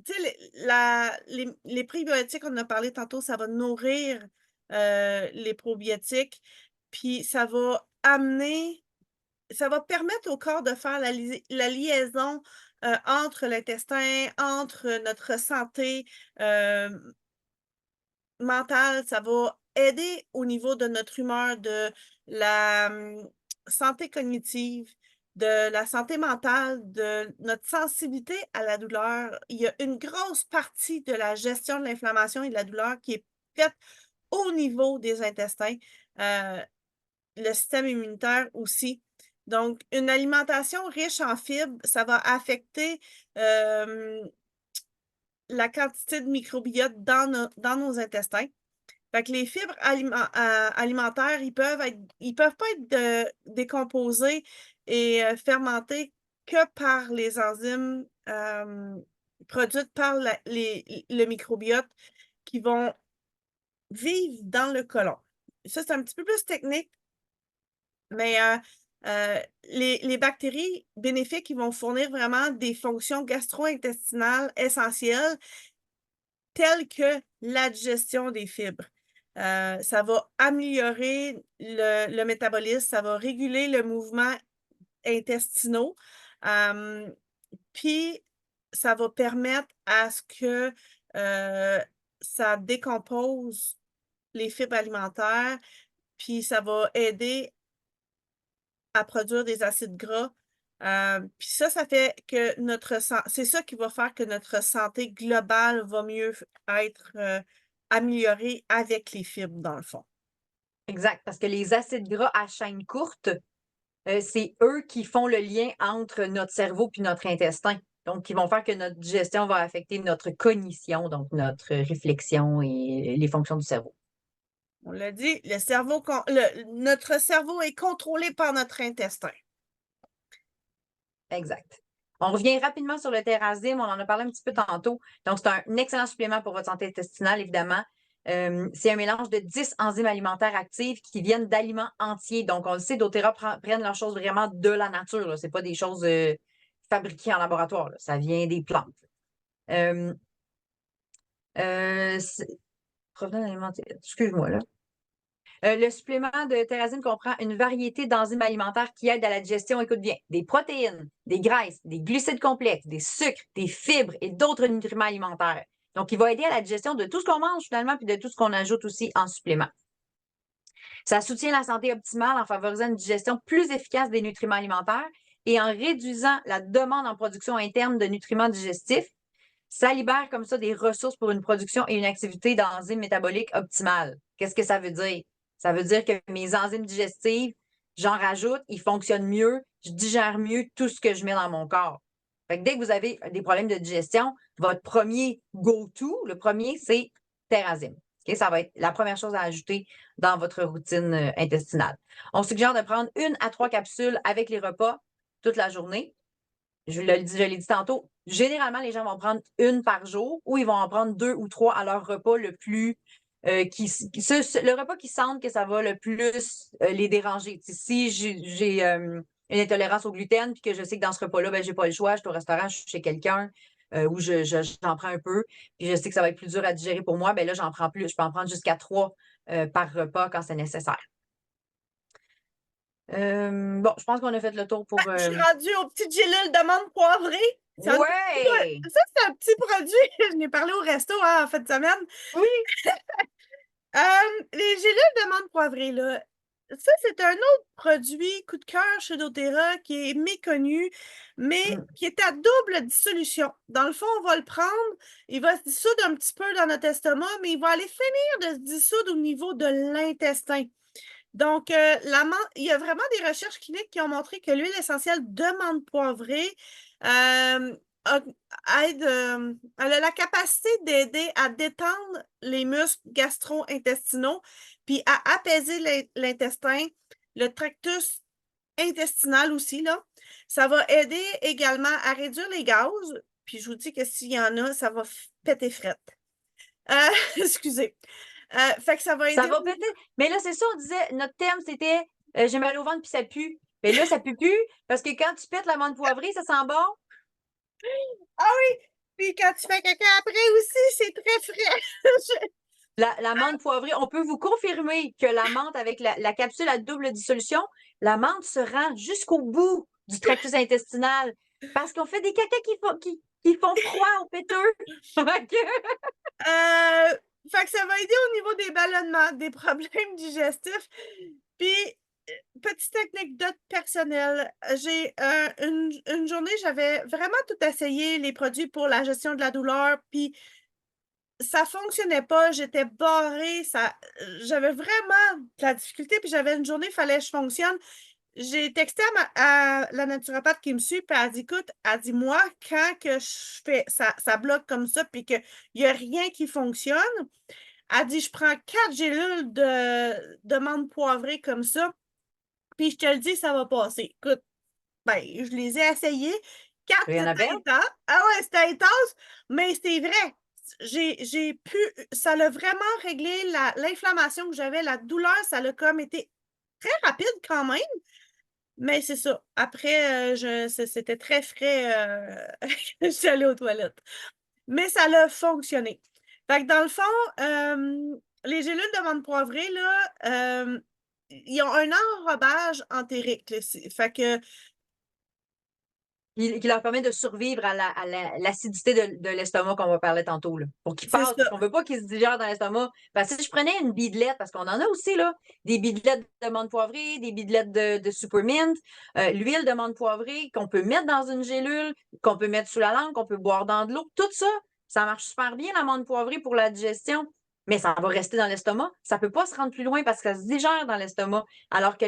tu sais, les prébiotiques, on en a parlé tantôt, ça va nourrir les probiotiques, puis ça va permettre au corps de faire la liaison entre l'intestin, entre notre santé mentale, ça va aider au niveau de notre humeur, de la santé cognitive, de la santé mentale, de notre sensibilité à la douleur. Il y a une grosse partie de la gestion de l'inflammation et de la douleur qui est faite au niveau des intestins, le système immunitaire aussi. Donc, une alimentation riche en fibres, ça va affecter la quantité de microbiote dans nos intestins. Fait que les fibres alimentaires, ils peuvent pas être décomposés et fermentés que par les enzymes produites par le microbiote qui vont vivre dans le côlon. Ça, c'est un petit peu plus technique, mais les bactéries bénéfiques, ils vont fournir vraiment des fonctions gastro-intestinales essentielles telles que la digestion des fibres. Ça va améliorer le métabolisme, ça va réguler le mouvement intestinaux. Puis, ça va permettre à ce que ça décompose les fibres alimentaires, puis ça va aider à produire des acides gras. Puis ça fait que c'est ça qui va faire que notre santé globale va mieux être améliorée avec les fibres, dans le fond. Exact, parce que les acides gras à chaîne courte, c'est eux qui font le lien entre notre cerveau puis notre intestin. Donc, qui vont faire que notre digestion va affecter notre cognition, donc notre réflexion et les fonctions du cerveau. On l'a dit, notre cerveau est contrôlé par notre intestin. Exact. On revient rapidement sur le Terrazym, on en a parlé un petit peu tantôt. Donc, c'est un excellent supplément pour votre santé intestinale, évidemment. C'est un mélange de 10 enzymes alimentaires actives qui viennent d'aliments entiers. Donc, on le sait, doTERRA prennent leurs choses vraiment de la nature. Ce n'est pas des choses fabriquées en laboratoire. Là. Ça vient des plantes. Euh, Provenant alimentaire. Excuse-moi, là. Le supplément de Terrazine comprend une variété d'enzymes alimentaires qui aident à la digestion, écoute bien, des protéines, des graisses, des glucides complexes, des sucres, des fibres et d'autres nutriments alimentaires. Donc, il va aider à la digestion de tout ce qu'on mange finalement, puis de tout ce qu'on ajoute aussi en supplément. Ça soutient la santé optimale en favorisant une digestion plus efficace des nutriments alimentaires et en réduisant la demande en production interne de nutriments digestifs. Ça libère comme ça des ressources pour une production et une activité d'enzymes métaboliques optimales. Qu'est-ce que ça veut dire? Ça veut dire que mes enzymes digestives, j'en rajoute, ils fonctionnent mieux, je digère mieux tout ce que je mets dans mon corps. Fait que dès que vous avez des problèmes de digestion, votre premier go-to, le premier, c'est Terrazym. Okay? Ça va être la première chose à ajouter dans votre routine intestinale. On suggère de prendre 1 à 3 capsules avec les repas toute la journée. Je l'ai dit tantôt, généralement, les gens vont prendre 1 par jour ou ils vont en prendre 2 ou 3 à leur repas le plus le repas qui sentent que ça va le plus les déranger. Si j'ai une intolérance au gluten puis que je sais que dans ce repas-là, ben, j'ai pas le choix, je suis au restaurant, je suis chez quelqu'un où j'en prends un peu, puis je sais que ça va être plus dur à digérer pour moi, ben là, j'en prends plus. Je peux en prendre jusqu'à 3 par repas quand c'est nécessaire. Bon, je pense qu'on a fait le tour pour. Je suis rendue aux petites gélules de menthe poivrée. Ouais! Ça, c'est un petit produit. Je n'ai parlé au resto en fin de semaine. Oui! Les gélules de menthe poivrée, là, ça, c'est un autre produit coup de cœur chez doTERRA qui est méconnu, mais qui est à double dissolution. Dans le fond, on va le prendre, il va se dissoudre un petit peu dans notre estomac, mais il va aller finir de se dissoudre au niveau de l'intestin. Donc, il y a vraiment des recherches cliniques qui ont montré que l'huile essentielle de menthe poivrée elle a la capacité d'aider à détendre les muscles gastro-intestinaux, puis à apaiser l'intestin, le tractus intestinal aussi, là. Ça va aider également à réduire les gaz, puis je vous dis que s'il y en a, ça va péter frette. Excusez. Fait que ça va Ça aider. va peut-être. Mais là, c'est ça, on disait, notre thème, c'était j'ai mal au ventre puis ça pue. Mais là, ça pue plus parce que quand tu pètes la menthe poivrée, ça sent bon. Ah oui! Puis quand tu fais caca après aussi, c'est très frais. La menthe poivrée, on peut vous confirmer que la menthe avec la capsule à double dissolution, la menthe se rend jusqu'au bout du tractus intestinal parce qu'on fait des caca qui font froid au péteux. Fait que ça va aider au niveau des ballonnements, des problèmes digestifs. Puis, petite anecdote personnelle, une journée, j'avais vraiment tout essayé, les produits pour la gestion de la douleur, puis ça fonctionnait pas, j'étais barrée, j'avais vraiment de la difficulté, puis j'avais une journée, il fallait que je fonctionne. J'ai texté à la naturopathe qui me suit, puis elle dit, écoute, elle dit, moi, quand que je fais, ça bloque comme ça, puis qu'il n'y a rien qui fonctionne, elle dit, je prends 4 gélules de menthe poivrée comme ça, puis je te le dis, ça va passer. Écoute, ben, je les ai essayées. 4, Rien à c'était perdre. intense. Ah ouais, c'était intense, mais c'était vrai. J'ai pu, ça l'a vraiment réglé l'inflammation que j'avais, la douleur, ça l'a comme été très rapide quand même. Mais c'est ça. Après, c'était très frais je suis allée aux toilettes. Mais ça a fonctionné. Fait que dans le fond, les gélules de menthe poivrée, là, ils ont un enrobage entérique. Là, fait que qui leur permet de survivre à l'acidité de l'estomac qu'on va parler tantôt, là, pour qu'ils C'est passent, ça. parce qu'on veut pas qu'ils se digèrent dans l'estomac. Parce que si je prenais une bidelette, parce qu'on en a aussi, là, des bidelettes de menthe poivrée, des bidelettes de Supermint, l'huile de menthe poivrée qu'on peut mettre dans une gélule, qu'on peut mettre sous la langue, qu'on peut boire dans de l'eau, tout ça, ça marche super bien, la menthe poivrée pour la digestion, mais ça va rester dans l'estomac. Ça peut pas se rendre plus loin parce que ça se digère dans l'estomac, alors que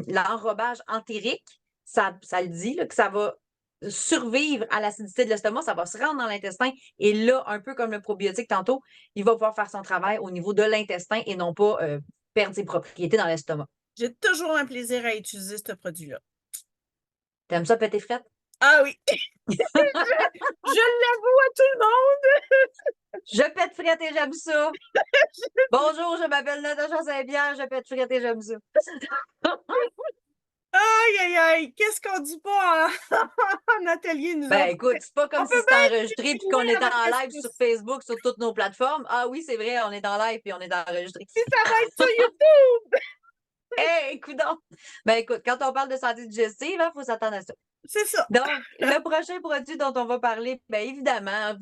l'enrobage entérique, ça le dit, là, que ça va survivre à l'acidité de l'estomac, ça va se rendre dans l'intestin. Et là, un peu comme le probiotique tantôt, il va pouvoir faire son travail au niveau de l'intestin et non pas perdre ses propriétés dans l'estomac. J'ai toujours un plaisir à utiliser ce produit-là. T'aimes ça, péter frette? Ah oui, je l'avoue à tout le monde. Je pète frette et j'aime ça. Bonjour, je m'appelle Natacha Saint-Pierre, je pète frette et j'aime ça. Aïe, aïe, aïe, qu'est-ce qu'on dit pas en atelier, nous Ben autres? écoute, c'est pas On comme si peut c'était bien enregistré puis qu'on cuisiner était avec en live sur l'astuce. Facebook, sur toutes nos plateformes. Ah oui, c'est vrai, on est en live puis on est enregistré. Puis ça va être sur YouTube. Hey, coudonc! Ben écoute, quand on parle de santé digestive, il faut s'attendre à ça. C'est ça. Donc, le prochain produit dont on va parler, bien évidemment,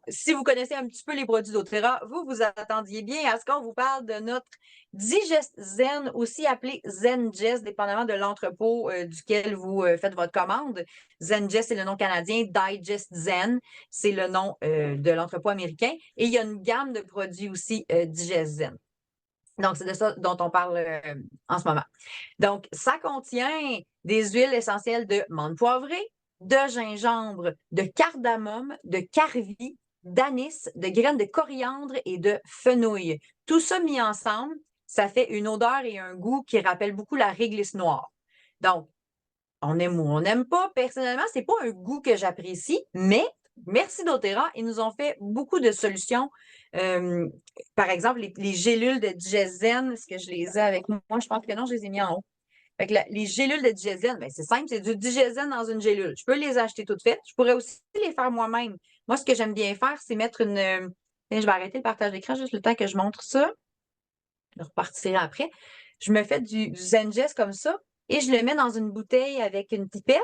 si vous connaissez un petit peu les produits d'Otrera, vous attendiez bien à ce qu'on vous parle de notre Digest Zen, aussi appelé ZenGest, dépendamment de l'entrepôt duquel vous faites votre commande. ZenGest, c'est le nom canadien. Digest Zen, c'est le nom de l'entrepôt américain. Et il y a une gamme de produits aussi Digest Zen. Donc, c'est de ça dont on parle en ce moment. Donc, ça contient des huiles essentielles de menthe poivrée, de gingembre, de cardamome, de carvi, d'anis, de graines de coriandre et de fenouil. Tout ça mis ensemble, ça fait une odeur et un goût qui rappellent beaucoup la réglisse noire. Donc, on aime ou on n'aime pas. Personnellement, c'est pas un goût que j'apprécie, mais merci doTERRA, ils nous ont fait beaucoup de solutions. Par exemple, les gélules de Digezen, est-ce que je les ai avec moi? Je pense que non, je les ai mis en haut. Fait que les gélules de Digezen, ben, c'est simple, c'est du Digezen dans une gélule. Je peux les acheter toutes faites. Je pourrais aussi les faire moi-même. Moi, ce que j'aime bien faire, c'est mettre une. Je vais arrêter le partage d'écran juste le temps que je montre ça. Je repartirai après. Je me fais du Zengest comme ça et je le mets dans une bouteille avec une pipette,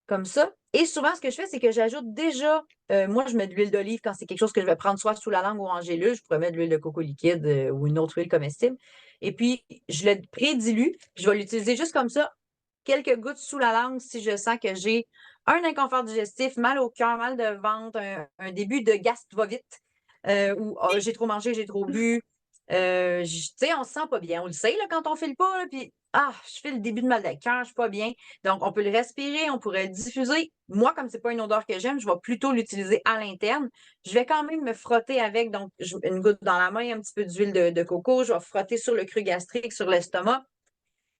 comme ça. Et souvent, ce que je fais, c'est que j'ajoute déjà, moi, je mets de l'huile d'olive quand c'est quelque chose que je vais prendre soit sous la langue ou en gélule. Je pourrais mettre de l'huile de coco liquide ou une autre huile comestible. Et puis, je le prédilue. Je vais l'utiliser juste comme ça, quelques gouttes sous la langue si je sens que j'ai un inconfort digestif, mal au cœur, mal de ventre, un début de gastro-vite, ou oh, j'ai trop mangé, j'ai trop bu. Tu sais, on se sent pas bien. On le sait là, quand on file pas, là, puis je fais le début de mal de cœur, je suis pas bien. Donc, on peut le respirer, on pourrait le diffuser. Moi, comme c'est pas une odeur que j'aime, je vais plutôt l'utiliser à l'interne. Je vais quand même me frotter avec, donc, une goutte dans la main, un petit peu d'huile de coco. Je vais frotter sur le cru gastrique, sur l'estomac.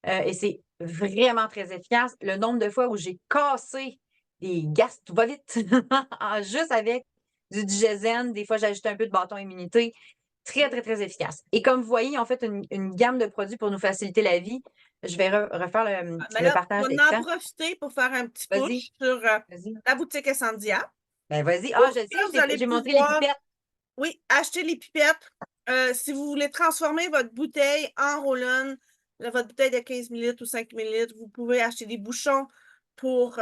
Et c'est vraiment très efficace. Le nombre de fois où j'ai cassé des gastro-vite juste avec du Digezen, des fois j'ajoute un peu de bâton immunité. Très, très, très efficace. Et comme vous voyez, en fait une gamme de produits pour nous faciliter la vie. Je vais refaire Mais le là, partage on va en d'écran. profiter pour faire un petit Vas-y, push sur vas-y. la boutique Essendia. Ben, vas-y. Ah, je le Là, vous sais, allez j'ai montré les pouvoir, pipettes. oui, acheter les pipettes. Si vous voulez transformer votre bouteille en roll-on, votre bouteille de 15 ml ou 5 ml, vous pouvez acheter des bouchons pour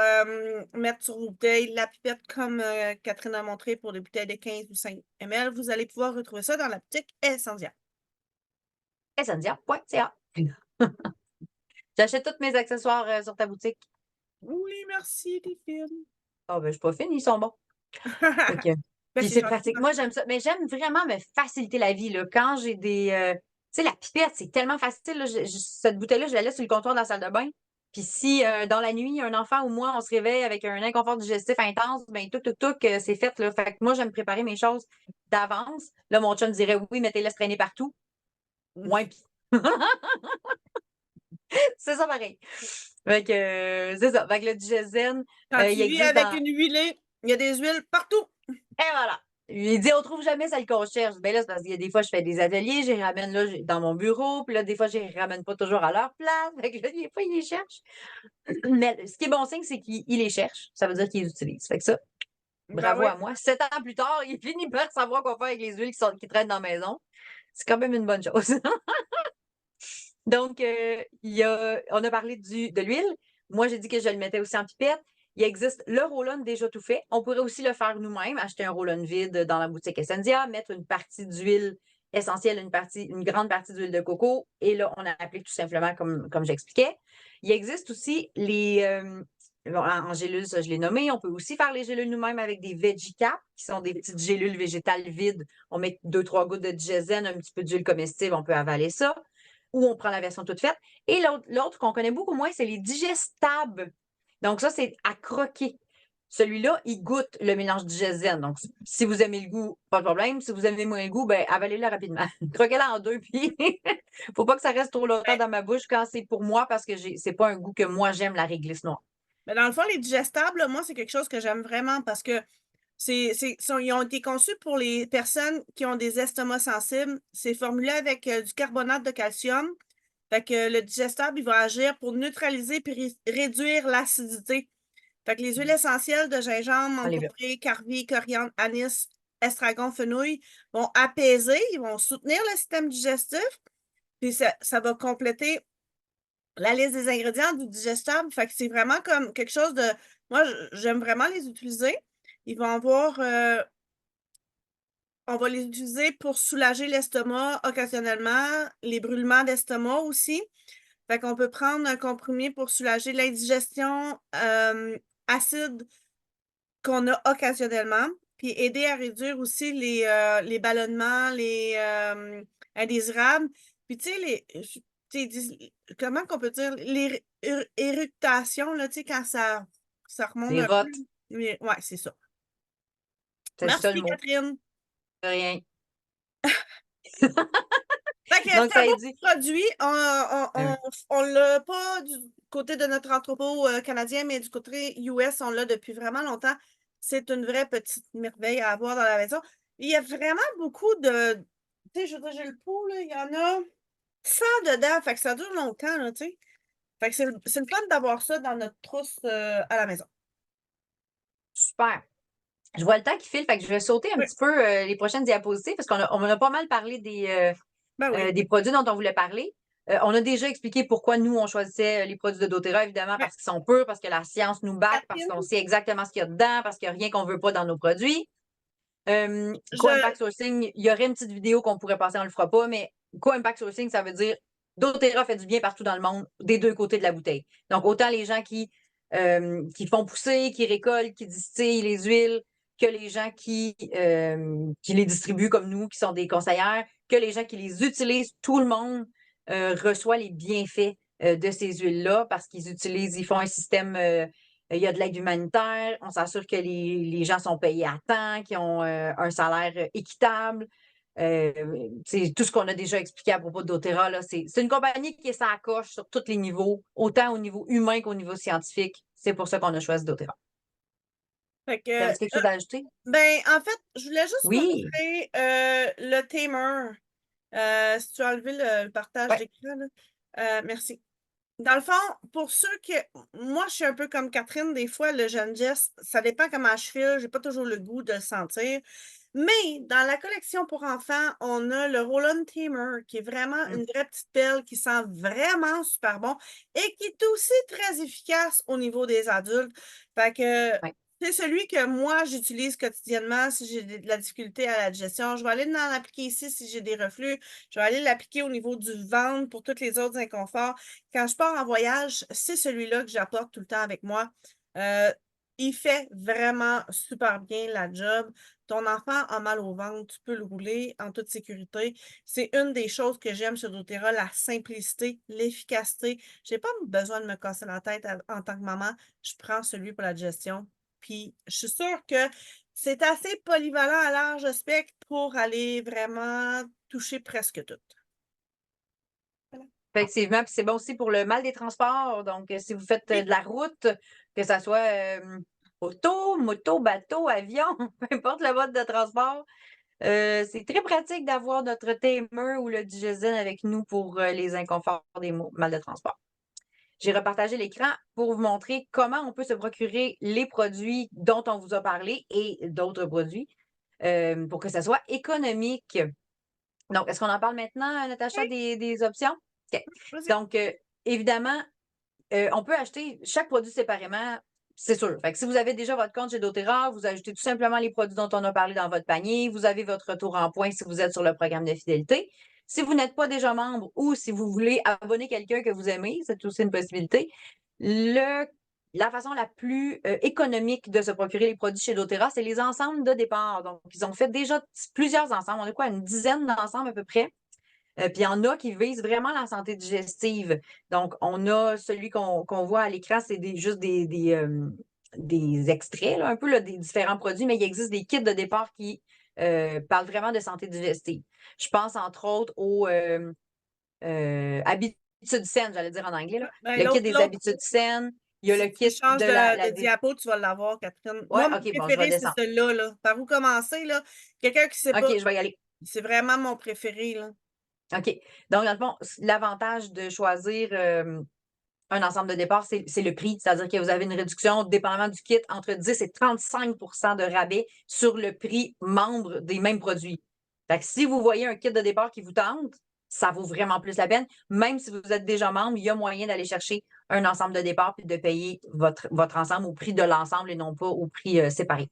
mettre sur vos bouteilles. La pipette, comme Catherine a montré, pour des bouteilles de 15 ou 5 ml. Vous allez pouvoir retrouver ça dans la boutique Essendia. Essendia.ca. J'achète tous mes accessoires sur ta boutique. Oui, merci, les filles. Ah, ben, je suis pas fine, ils sont bons. Fait que- Ben, Puis c'est c'est gentil. pratique. Moi, j'aime ça. Mais j'aime vraiment me faciliter la vie, là. Quand j'ai des. Tu sais, la pipette, c'est tellement facile, là. Cette bouteille-là, je la laisse sur le comptoir de la salle de bain. Puis si dans la nuit, un enfant ou moi, on se réveille avec un inconfort digestif intense, ben tout, c'est fait, là. Fait que moi, j'aime préparer mes choses d'avance. Là, mon chum dirait oui, mettez-les se traîner partout. Moins pis. C'est ça pareil. Fait que c'est ça. Fait que le Digezen, Quand tu il vis existe avec dans. une huilée, il y a des huiles partout. Et voilà. Il dit, on trouve jamais celle qu'on cherche. Ben là, c'est parce qu'il y a des fois, je fais des ateliers, je les ramène là dans mon bureau, puis là, des fois, je les ramène pas toujours à leur place. Fait que là, des fois, ils les cherchent. Mais ce qui est bon signe, c'est qu'il les cherche. Ça veut dire qu'il les utilise. Fait que ça, Ben bravo oui. à moi. 7 ans plus tard, il finit par savoir quoi faire avec les huiles qui traînent dans la maison. C'est quand même une bonne chose. Donc, on a parlé de l'huile. moi, j'ai dit que je le mettais aussi en pipette. Il existe le roll-on déjà tout fait. On pourrait aussi le faire nous-mêmes, acheter un roll-on vide dans la boutique Essendia, mettre une partie d'huile essentielle, une grande partie d'huile de coco, et là, on applique tout simplement comme j'expliquais. Il existe aussi en gélules, ça, je l'ai nommé. On peut aussi faire les gélules nous-mêmes avec des Veggie Cap, qui sont des petites gélules végétales vides. On met 2-3 gouttes de diesel, un petit peu d'huile comestible, on peut avaler ça. Ou on prend la version toute faite. Et l'autre qu'on connaît beaucoup moins, c'est les digestables. Donc, ça, c'est à croquer. Celui-là, il goûte le mélange digésène. Donc, si vous aimez le goût, pas de problème. Si vous aimez moins le goût, ben avalez-le rapidement. Croquez-la en deux, puis faut pas que ça reste trop longtemps dans ma bouche quand c'est pour moi, parce que c'est pas un goût que moi j'aime, la réglisse noire. Mais dans le fond, les digestables, là, moi, c'est quelque chose que j'aime vraiment parce que ils ont été conçus pour les personnes qui ont des estomacs sensibles. C'est formulé avec du carbonate de calcium. Fait que le digestable, il va agir pour neutraliser puis réduire l'acidité. Fait que les huiles essentielles de gingembre, menthe Allez, là. pourprée, carvi, coriandre, anis, estragon, fenouil vont apaiser, ils vont soutenir le système digestif. Puis ça va compléter la liste des ingrédients du digestable. Fait que c'est vraiment comme quelque chose de. Moi, j'aime vraiment les utiliser. Ils vont avoir. On va les utiliser pour soulager l'estomac occasionnellement, les brûlements d'estomac aussi. Fait qu'on peut prendre un comprimé pour soulager l'indigestion acide qu'on a occasionnellement, puis aider à réduire aussi les ballonnements, les indésirables. Puis tu sais, comment qu'on peut dire, les éructations, là, tu sais, quand ça remonte Les un peu. rottes, Ouais, c'est ça. c'est ça le Merci, mot. Catherine. Rien. Fait que Donc, c'est un ça a beau dit. produit. On l'a pas du côté de notre entrepôt canadien, mais du côté US, on l'a depuis vraiment longtemps. C'est une vraie petite merveille à avoir dans la maison. Il y a vraiment beaucoup de. Tu sais, je veux dire, j'ai le pot, là, il y en a 100 dedans. Fait que ça dure longtemps, là, tu sais. Fait que c'est le fun d'avoir ça dans notre trousse à la maison. Super. Je vois le temps qui file, fait que je vais sauter un Oui, petit peu les prochaines diapositives parce on a pas mal parlé ben oui. des produits dont on voulait parler. On a déjà expliqué pourquoi nous, on choisissait les produits de doTERRA, évidemment, Ouais. parce qu'ils sont purs, parce que la science nous back, parce qu'on Catherine, sait exactement ce qu'il y a dedans, parce qu'il n'y a rien qu'on ne veut pas dans nos produits. je. Co-impact sourcing, il y aurait une petite vidéo qu'on pourrait passer, on ne le fera pas, mais co-impact sourcing, ça veut dire doTERRA fait du bien partout dans le monde, des deux côtés de la bouteille. Donc, autant les gens qui font pousser, qui récoltent, qui distillent les huiles, que les gens qui les distribuent comme nous, qui sont des conseillères, que les gens qui les utilisent, tout le monde reçoit les bienfaits de ces huiles-là parce ils font un système il y a de l'aide humanitaire, on s'assure que les gens sont payés à temps, qu'ils ont un salaire équitable. C'est tout ce qu'on a déjà expliqué à propos de doTERRA, là, c'est une compagnie qui est sa coche sur tous les niveaux, autant au niveau humain qu'au niveau scientifique. C'est pour ça qu'on a choisi doTERRA. Fait que, T'avais-tu quelque chose à ajouter? ben, en fait, je voulais juste Oui. montrer le tamer. Si tu as enlevé le partage Ouais. d'écran, là. Merci. Dans le fond, pour ceux que. Moi, je suis un peu comme Catherine, des fois, le jeune geste, ça dépend comment je file, j'ai pas toujours le goût de le sentir. Mais dans la collection pour enfants, on a le Roland Tamer, qui est vraiment Mm. une vraie petite pelle qui sent vraiment super bon et qui est aussi très efficace au niveau des adultes. Fait que Ouais. c'est celui que moi, j'utilise quotidiennement si j'ai de la difficulté à la digestion. Je vais aller l'en appliquer ici si j'ai des reflux. Je vais aller l'appliquer au niveau du ventre pour tous les autres inconforts. Quand je pars en voyage, c'est celui-là que j'apporte tout le temps avec moi. Il fait vraiment super bien la job. Ton enfant a mal au ventre, tu peux le rouler en toute sécurité. C'est une des choses que j'aime sur doTERRA, la simplicité, l'efficacité. J'ai pas besoin de me casser la tête en tant que maman. Je prends celui pour la digestion. Puis je suis sûre que c'est assez polyvalent à large spectre pour aller vraiment toucher presque tout. Voilà. Effectivement, puis c'est bon aussi pour le mal des transports. Donc, si vous faites Oui, de la route, que ce soit auto, moto, bateau, avion, peu importe le mode de transport, c'est très pratique d'avoir notre tamer ou le digésène avec nous pour les inconforts des mal de transport. J'ai repartagé l'écran pour vous montrer comment on peut se procurer les produits dont on vous a parlé et d'autres produits pour que ça soit économique. Donc, est-ce qu'on en parle maintenant, Natacha, oui, des options? OK. vas-y. Donc, évidemment, on peut acheter chaque produit séparément, c'est sûr. Fait que si vous avez déjà votre compte chez doTERRA, vous ajoutez tout simplement les produits dont on a parlé dans votre panier. Vous avez votre retour en points si vous êtes sur le programme de fidélité. Si vous n'êtes pas déjà membre ou si vous voulez abonner quelqu'un que vous aimez, c'est aussi une possibilité. La façon la plus économique de se procurer les produits chez doTERRA, c'est les ensembles de départ. Donc, ils ont fait déjà plusieurs ensembles. On a quoi, une dizaine d'ensembles à peu près. Puis il y en a qui visent vraiment la santé digestive. Donc, on a celui qu'on voit à l'écran, c'est juste des extraits, là, un peu là, des différents produits, mais il existe des kits de départ qui parlent vraiment de santé digestive. Je pense entre autres aux habitudes saines, j'allais dire en anglais, là. Ben, Le kit des habitudes saines. Il y a si le tu kit changes de la... de diapo, tu vas l'avoir, Catherine. Ouais, Moi, mon OK, bon, je vais préféré, c'est descendre. celui-là, là. Par où commencer, là? Quelqu'un qui ne sait pas, OK, je vais y aller. c'est vraiment mon préféré, là. OK. Donc, dans le fond, l'avantage de choisir un ensemble de départ, c'est le prix. C'est-à-dire que vous avez une réduction, dépendamment du kit, entre 10 et 35 de rabais sur le prix membre des mêmes produits. Fait que si vous voyez un kit de départ qui vous tente, ça vaut vraiment plus la peine. Même si vous êtes déjà membre, il y a moyen d'aller chercher un ensemble de départ puis de payer votre ensemble au prix de l'ensemble et non pas au prix séparé.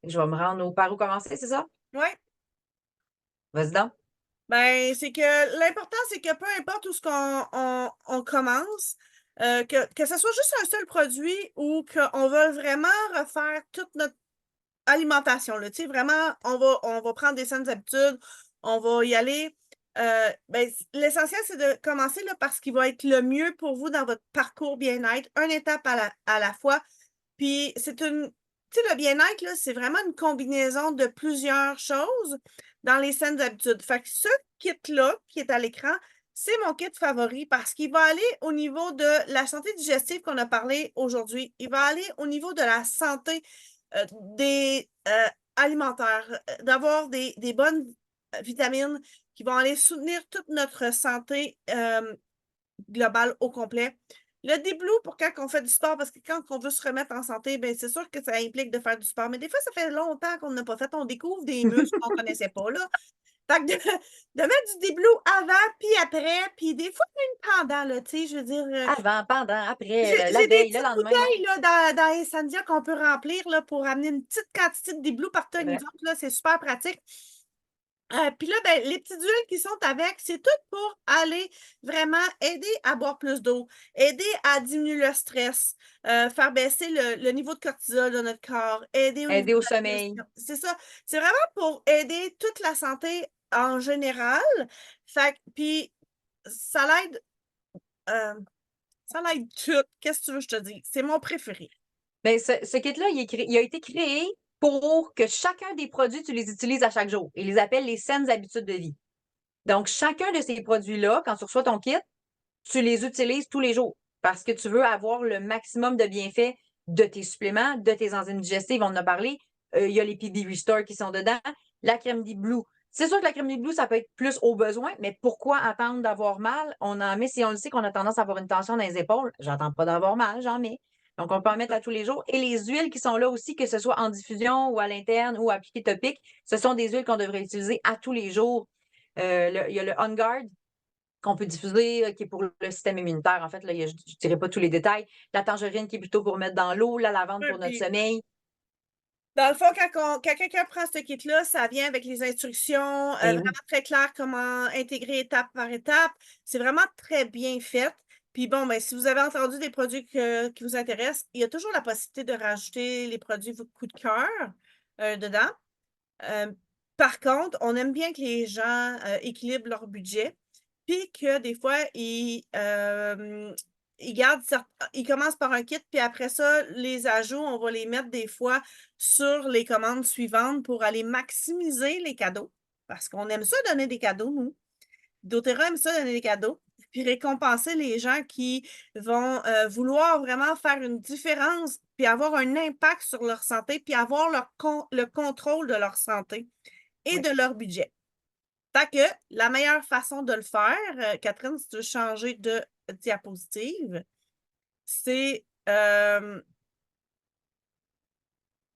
Je vais me rendre par où commencer, c'est ça? Ouais. Vas-y donc. Ben, c'est que l'important, c'est que peu importe où ce qu'on commence, que ce soit juste un seul produit ou qu'on veut vraiment refaire toute notre alimentation, là, tu sais, vraiment, on va prendre des saines habitudes, on va y aller. Ben, l'essentiel, c'est de commencer là, par ce qui va être le mieux pour vous dans votre parcours bien-être, une étape à la fois. Puis c'est une. Tu sais, le bien-être, là, c'est vraiment une combinaison de plusieurs choses dans les saines habitudes. Fait que ce kit-là, qui est à l'écran, c'est mon kit favori parce qu'il va aller au niveau de la santé digestive qu'on a parlé aujourd'hui. Il va aller au niveau de la santé des alimentaires, d'avoir des bonnes vitamines qui vont aller soutenir toute notre santé globale au complet. Le déblou pour quand on fait du sport, parce que quand on veut se remettre en santé, ben c'est sûr que ça implique de faire du sport. Mais des fois, ça fait longtemps qu'on n'a pas fait. On découvre des muscles qu'on ne connaissait pas, là. Fait que de mettre du déblou avant, puis après, puis des fois, même pendant, là, tu sais, je veux dire... Avant, pendant, après, la J'ai des veille, le petites lendemain. bouteilles là, dans Essandia qu'on peut remplir là, pour amener une petite quantité de déblou partout C'est avec nous vrai. autres. Là, c'est super pratique. Puis là, ben, les petites huiles qui sont avec, c'est tout pour aller vraiment aider à boire plus d'eau, aider à diminuer le stress, faire baisser le niveau de cortisol de notre corps, aider au niveau Aider de au la sommeil. digestion. C'est ça. C'est vraiment pour aider toute la santé en général. Fait puis ça l'aide, euh, ça l'aide tout. Qu'est-ce que tu veux que je te dise? C'est mon préféré. Mais ce kit-là, il a été créé pour que chacun des produits, tu les utilises à chaque jour. Il les appelle les saines habitudes de vie. Donc, chacun de ces produits-là, quand tu reçois ton kit, tu les utilises tous les jours parce que tu veux avoir le maximum de bienfaits de tes suppléments, de tes enzymes digestives. On en a parlé. Il y a les PB Restore qui sont dedans. La crème D Blue. C'est sûr que la crème D Blue, ça peut être plus au besoin, mais pourquoi attendre d'avoir mal? On en met, si on le sait qu'on a tendance à avoir une tension dans les épaules, j'attends pas d'avoir mal, j'en mets. Donc, on peut en mettre à tous les jours. Et les huiles qui sont là aussi, que ce soit en diffusion ou à l'interne ou appliquées topiques, ce sont des huiles qu'on devrait utiliser à tous les jours. Il y a le On Guard qu'on peut diffuser, qui est pour le système immunitaire. En fait, là, je ne dirai pas tous les détails. La tangerine qui est plutôt pour mettre dans l'eau, la lavande Ouais, pour notre puis sommeil. dans le fond, quand quelqu'un prend ce kit-là, ça vient avec les instructions Ben vraiment oui. très claires, comment intégrer étape par étape. C'est vraiment très bien fait. Puis bon, ben, si vous avez entendu des produits qui vous intéressent, il y a toujours la possibilité de rajouter les produits coup de cœur dedans. Euh, Par contre, on aime bien que les gens équilibrent leur budget, puis que des fois, ils gardent ils commencent par un kit, puis après ça, les ajouts, on va les mettre des fois sur les commandes suivantes pour aller maximiser les cadeaux, parce qu'on aime ça donner des cadeaux, nous. doTERRA aime ça donner des cadeaux, puis récompenser les gens qui vont vouloir vraiment faire une différence, puis avoir un impact sur leur santé, puis avoir le contrôle de leur santé et Oui. de leur budget. Fait que la meilleure façon de le faire, Catherine, si tu veux changer de diapositive, c'est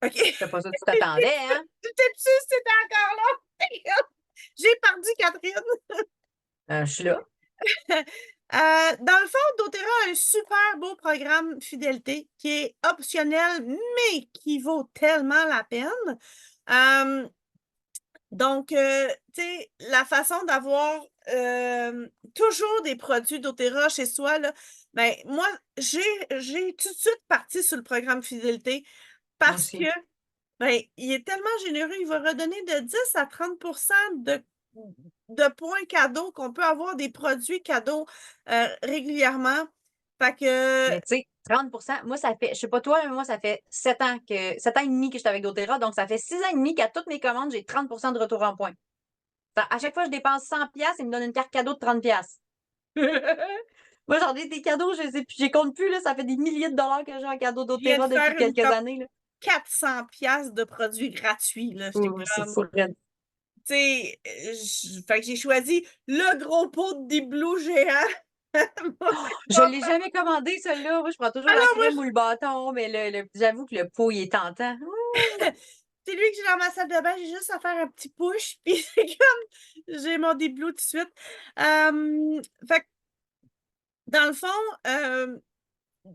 OK. C'est pas ça que tu t'attendais, hein? J'étais dessus, c'était encore là. J'ai perdu Catherine. Je suis là. Dans le fond, doTERRA a un super beau programme fidélité qui est optionnel, mais qui vaut tellement la peine. Euh, donc, tu sais, la façon d'avoir toujours des produits doTERRA chez soi, là, ben, moi, j'ai tout de suite parti sur le programme fidélité Moi parce que aussi. ben, il est tellement généreux, il va redonner de 10 à 30 de points cadeaux qu'on peut avoir des produits cadeaux régulièrement. Fait que, Mais tu sais, 30 moi, ça fait, je sais pas toi, mais moi, ça fait 7 ans et demi que j'étais avec doTERRA. Donc, ça fait 6 ans et demi qu'à toutes mes commandes, j'ai 30 de retour en points. À chaque fois que je dépense 100 pièces, ils me donnent une carte cadeau de 30 pièces. Moi, j'en ai des cadeaux, je sais plus, je compte plus, là. Ça fait des milliers de dollars que j'ai en cadeau je viens de doTERRA faire depuis une quelques commande années, là. 400 pièces de produits gratuits, là. J'étais Oh, c'est comme, fou, raide. tu sais, fait que j'ai choisi le gros pot de Deep Blue géant. Je l'ai jamais commandé, celui-là. Moi, je prends toujours la Alors, moi, crème ou le bâton, mais j'avoue que le pot, il est tentant. c'est lui que j'ai dans ma salle de bain, j'ai juste à faire un petit push, puis c'est comme, j'ai mon Deep Blue tout de suite. Fait que, dans le fond,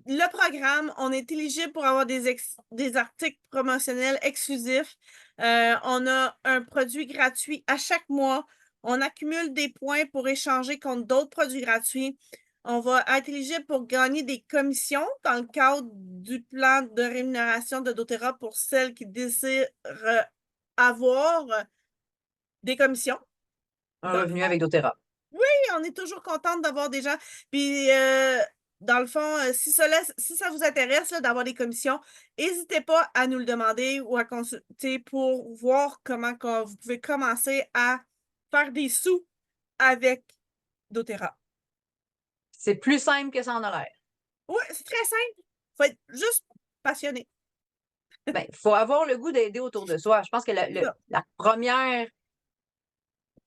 le programme, on est éligible pour avoir des articles promotionnels exclusifs. On a un produit gratuit à chaque mois. On accumule des points pour échanger contre d'autres produits gratuits. On va être éligible pour gagner des commissions dans le cadre du plan de rémunération de doTERRA pour celles qui désirent avoir des commissions. Un revenu avec doTERRA. On est toujours contente d'avoir des gens. Puis, dans le fond, si ça vous intéresse d'avoir des commissions, n'hésitez pas à nous le demander ou à consulter pour voir comment vous pouvez commencer à faire des sous avec doTERRA. C'est plus simple que ça en a l'air. Oui, c'est très simple. Il faut être juste passionné. Ben, il faut avoir le goût d'aider autour de soi. Je pense que Ça. la première,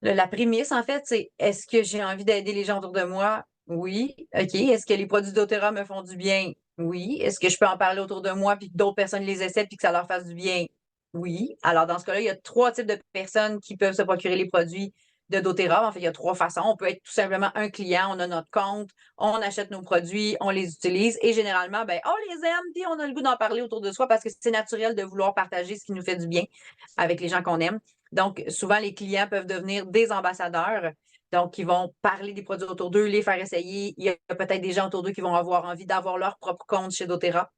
la prémisse, en fait, c'est est-ce que j'ai envie d'aider les gens autour de moi? Oui. OK. Est-ce que les produits doTERRA me font du bien? Oui. Est-ce que je peux en parler autour de moi puis que d'autres personnes les essaient puis que ça leur fasse du bien? Oui. Alors, dans ce cas-là, il y a 3 types de personnes qui peuvent se procurer les produits de doTERRA. En fait, il y a 3 façons. On peut être tout simplement un client, on a notre compte, on achète nos produits, on les utilise et généralement, ben, on les aime puis on a le goût d'en parler autour de soi parce que c'est naturel de vouloir partager ce qui nous fait du bien avec les gens qu'on aime. Donc, souvent, les clients peuvent devenir des ambassadeurs. Donc, ils vont parler des produits autour d'eux, les faire essayer. Il y a peut-être des gens autour d'eux qui vont avoir envie d'avoir leur propre compte chez doTERRA.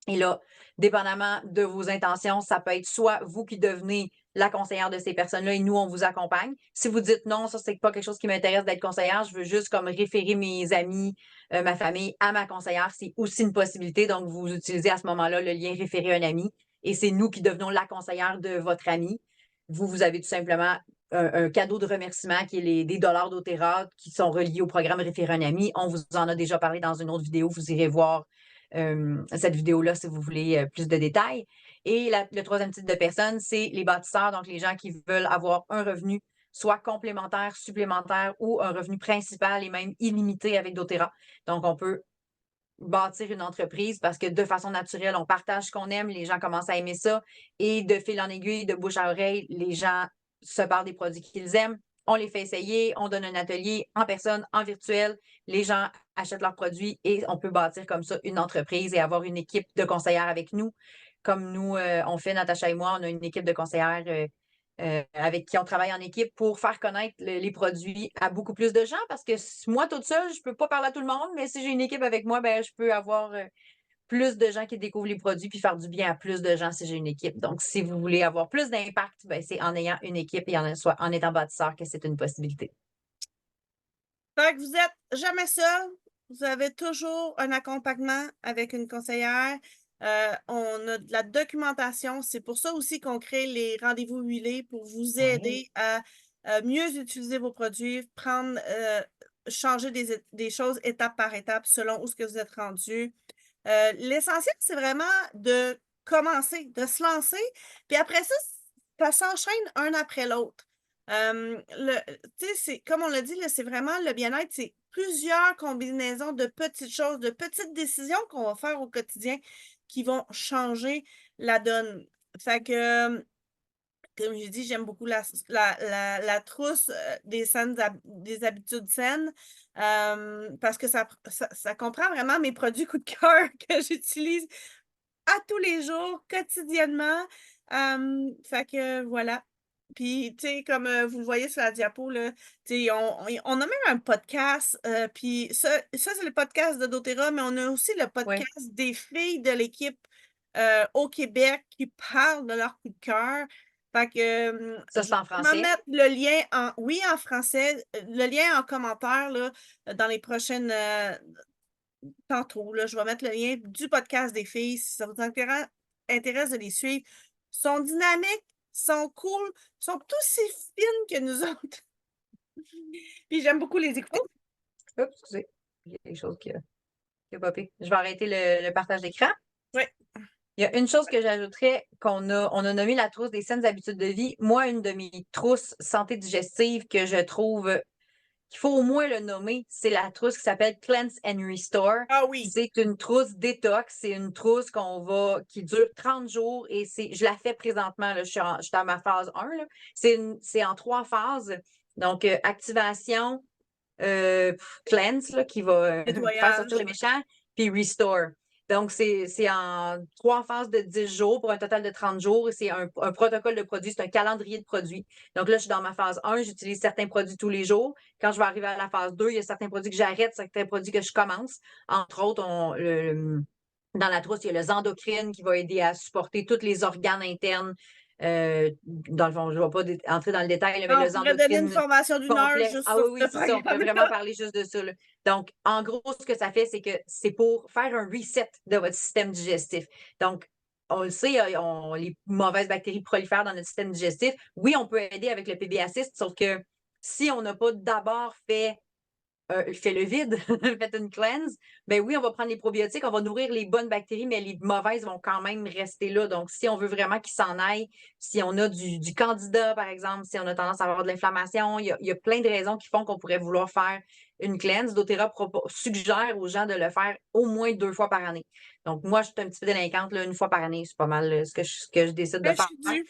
Et là, dépendamment de vos intentions, ça peut être soit vous qui devenez la conseillère de ces personnes-là et nous, on vous accompagne. Si vous dites non, ça, c'est pas quelque chose qui m'intéresse d'être conseillère, je veux juste comme référer mes amis, ma famille à ma conseillère, c'est aussi une possibilité. Donc, vous utilisez à ce moment-là le lien référer un ami et c'est nous qui devenons la conseillère de votre ami. Vous avez tout simplement un cadeau de remerciement qui est des dollars doTERRA qui sont reliés au programme référer un ami. On vous en a déjà parlé dans une autre vidéo. Vous irez voir cette vidéo-là si vous voulez plus de détails. Et le troisième type de personnes, c'est les bâtisseurs, donc les gens qui veulent avoir un revenu soit complémentaire, supplémentaire ou un revenu principal et même illimité avec doTERRA. Donc, on peut bâtir une entreprise parce que de façon naturelle, on partage ce qu'on aime, les gens commencent à aimer ça et de fil en aiguille, de bouche à oreille, les gens se parlent des produits qu'ils aiment. On les fait essayer, on donne un atelier en personne, en virtuel, les gens achètent leurs produits et on peut bâtir comme ça une entreprise et avoir une équipe de conseillères avec nous. Comme nous, on fait, Natacha et moi, on a une équipe de conseillères avec qui on travaille en équipe pour faire connaître les produits à beaucoup plus de gens parce que moi, toute seule, je peux pas parler à tout le monde, mais si j'ai une équipe avec moi, ben, je peux avoir plus de gens qui découvrent les produits puis faire du bien à plus de gens si j'ai une équipe. Donc, si vous voulez avoir plus d'impact, ben, c'est en ayant une équipe et en étant bâtisseur que c'est une possibilité. Fait que vous êtes jamais seul. Vous avez toujours un accompagnement avec une conseillère. On a de la documentation. C'est pour ça aussi qu'on crée les rendez-vous huilés pour vous Oui. aider à mieux utiliser vos produits, changer des choses étape par étape selon où ce que vous êtes rendu. L'essentiel, c'est vraiment de commencer, de se lancer. Puis après ça s'enchaîne un après l'autre. Tu sais, comme on l'a dit, là, c'est vraiment le bien-être, c'est plusieurs combinaisons de petites choses, de petites décisions qu'on va faire au quotidien qui vont changer la donne. Fait que comme j'ai dit, j'aime beaucoup la trousse des habitudes saines parce que ça comprend vraiment mes produits coup de cœur que j'utilise à tous les jours, quotidiennement. Fait que voilà. Puis, tu sais, comme vous le voyez sur la diapo, là, tu sais, on a même un podcast. Puis ça c'est le podcast de doTERRA, mais on a aussi le Oui. podcast des filles de l'équipe au Québec qui parlent de leur coup de cœur. Fait que Ça, je c'est vais en vraiment français. mettre le lien oui, en français, le lien en commentaire là, dans les prochaines tantôt, là, je vais mettre le lien du podcast des filles si ça vous intéresse de les suivre. Ils sont dynamiques, ils sont cool, ils sont aussi fines que nous autres. Puis j'aime beaucoup les écouter. Oh, oups, excusez. Il y a quelque chose qui a popé. Je vais arrêter le partage d'écran. Oui. Il y a une chose que j'ajouterais on a nommé la trousse des saines habitudes de vie. Moi, une de mes trousses santé digestive que je trouve qu'il faut au moins le nommer, c'est la trousse qui s'appelle Cleanse and Restore. Ah oui. C'est une trousse détox. C'est une trousse qui dure 30 jours et je la fais présentement. Là, je suis à ma phase 1. Là. C'est en 3 phases. Donc, activation, cleanse, là, qui va faire sortir Nettoyage. les méchants, puis restore. Donc, c'est en 3 phases de 10 jours pour un total de 30 jours et c'est un protocole de produits, c'est un calendrier de produits. Donc là, je suis dans ma phase 1, j'utilise certains produits tous les jours. Quand je vais arriver à la phase 2, il y a certains produits que j'arrête, certains produits que je commence. Entre autres, dans la trousse, il y a le Zendocrine qui va aider à supporter tous les organes internes. Dans le fond, je ne vais pas entrer dans le détail, là, mais Ah, le on pourrait donner une Zendocrine formation d'une heure complexe. juste Ah sur oui, ce oui, c'est ça. On pourrait vraiment programme-là. parler juste de ça. Là. Donc, en gros, ce que ça fait, c'est que c'est pour faire un reset de votre système digestif. Donc, on le sait, les mauvaises bactéries prolifèrent dans notre système digestif. Oui, on peut aider avec le PB Assist, sauf que si on n'a pas d'abord fait le vide, fait une cleanse, ben oui, on va prendre les probiotiques, on va nourrir les bonnes bactéries, mais les mauvaises vont quand même rester là. Donc, si on veut vraiment qu'ils s'en aillent, si on a du candida, par exemple, si on a tendance à avoir de l'inflammation, il y a plein de raisons qui font qu'on pourrait vouloir faire une cleanse. doTERRA suggère aux gens de le faire au moins 2 fois par année. Donc, moi, je suis un petit peu délinquante, là, 1 fois par année, c'est pas mal ce que je décide de Ben, je faire. suis due.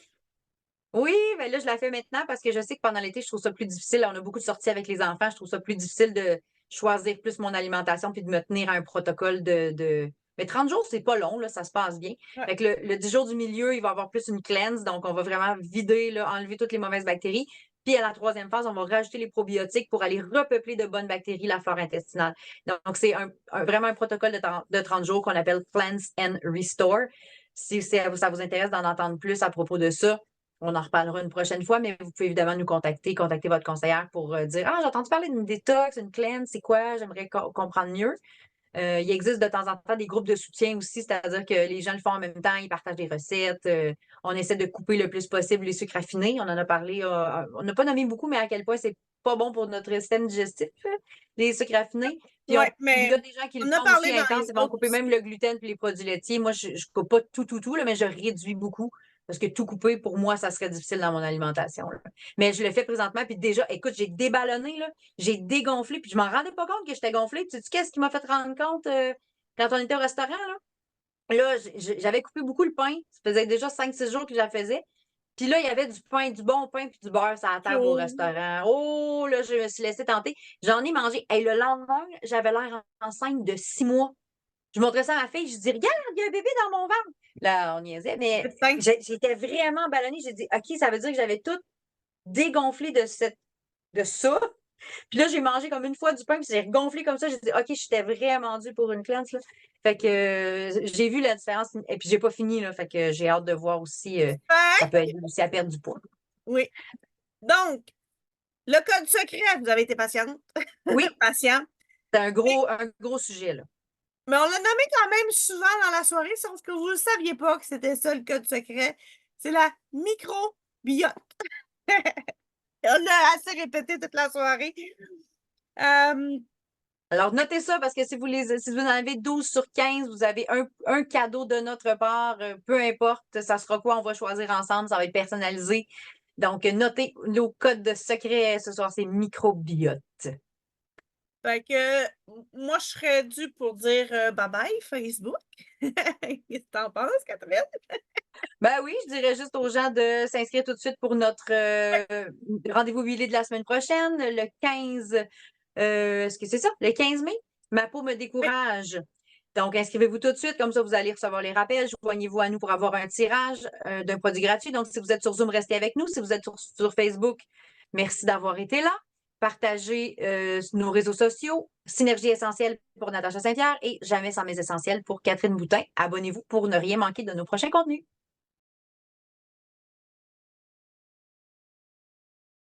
Oui, mais là, je la fais maintenant parce que je sais que pendant l'été, je trouve ça plus difficile. On a beaucoup de sorties avec les enfants. Je trouve ça plus difficile de choisir plus mon alimentation puis de me tenir à un protocole de... Mais 30 jours, c'est pas long, là, ça se passe bien. Ouais. Fait que le 10 jours du milieu, il va y avoir plus une cleanse. Donc, on va vraiment vider, là, enlever toutes les mauvaises bactéries. Puis à la 3e phase, on va rajouter les probiotiques pour aller repeupler de bonnes bactéries la flore intestinale. Donc, c'est vraiment un protocole de 30 jours qu'on appelle Cleanse and Restore. Si ça vous intéresse d'en entendre plus à propos de ça, on en reparlera une prochaine fois, mais vous pouvez évidemment nous contacter votre conseillère pour dire Ah, j'ai entendu parler d'une détox, une cleanse, c'est quoi? J'aimerais comprendre mieux. Il existe de temps en temps des groupes de soutien aussi, c'est-à-dire que les gens le font en même temps, ils partagent des recettes. On essaie de couper le plus possible les sucres raffinés. On en a parlé, on n'a pas nommé beaucoup, mais à quel point c'est pas bon pour notre système digestif, les sucres raffinés. Puis Ouais, il mais y a des gens qui le on a font aussi parlé dans intense, les ils vont autres couper aussi. même le gluten puis les produits laitiers. Moi, je ne coupe pas tout, là, mais je réduis beaucoup. Parce que tout couper, pour moi, ça serait difficile dans mon alimentation. Là. Mais je le fais présentement, puis déjà, écoute, j'ai déballonné, là, j'ai dégonflé, puis je m'en rendais pas compte que j'étais gonflée. Puis tu sais, qu'est-ce qui m'a fait rendre compte quand on était au restaurant, là? Là, j'avais coupé beaucoup le pain. Ça faisait déjà 5-6 jours que je la faisais. Puis là, il y avait du pain, du bon pain, puis du beurre sur la table au Oh. restaurant. Oh, là, je me suis laissée tenter. J'en ai mangé. Et le lendemain, j'avais l'air enceinte de 6 mois. Je montrais ça à ma fille, je dis, regarde, il y a un bébé dans mon ventre. Là, on niaisait, mais Médecin. j'étais vraiment ballonnée. J'ai dit, OK, ça veut dire que j'avais tout dégonflé de ça. Puis là, j'ai mangé comme une fois du pain, puis j'ai regonflé comme ça. J'ai dit, OK, j'étais vraiment due pour une cleanse, là. Fait que j'ai vu la différence, et puis j'ai pas fini, là. Fait que j'ai hâte de voir aussi, ça peut Fait aider aussi à perdre du poids. oui. Donc, le code secret, vous avez été patiente. Oui, Patient. c'est un gros sujet, là. Mais on l'a nommé quand même souvent dans la soirée, sauf que vous ne saviez pas que c'était ça le code secret. C'est la microbiote. On l'a assez répété toute la soirée. Alors, notez ça parce que si vous en avez 12 sur 15, vous avez un cadeau de notre part, peu importe, ça sera quoi, on va choisir ensemble, ça va être personnalisé. Donc, notez nos codes de secret ce soir, c'est microbiote. Fait que moi, je serais due pour dire bye bye, Facebook. Qu'est-ce que t'en penses, Catherine? Ben oui, je dirais juste aux gens de s'inscrire tout de suite pour notre rendez-vous huilé de la semaine prochaine, le 15, est-ce que c'est ça? Le 15 mai? Ma peau me Oui. décourage. Donc, inscrivez-vous tout de suite, comme ça, vous allez recevoir les rappels. Joignez-vous à nous pour avoir un tirage d'un produit gratuit. Donc, si vous êtes sur Zoom, restez avec nous. Si vous êtes sur Facebook, merci d'avoir été là. Partagez nos réseaux sociaux. Synergie essentielle pour Natacha Saint-Pierre et Jamais sans mes essentiels pour Catherine Boutin. Abonnez-vous pour ne rien manquer de nos prochains contenus.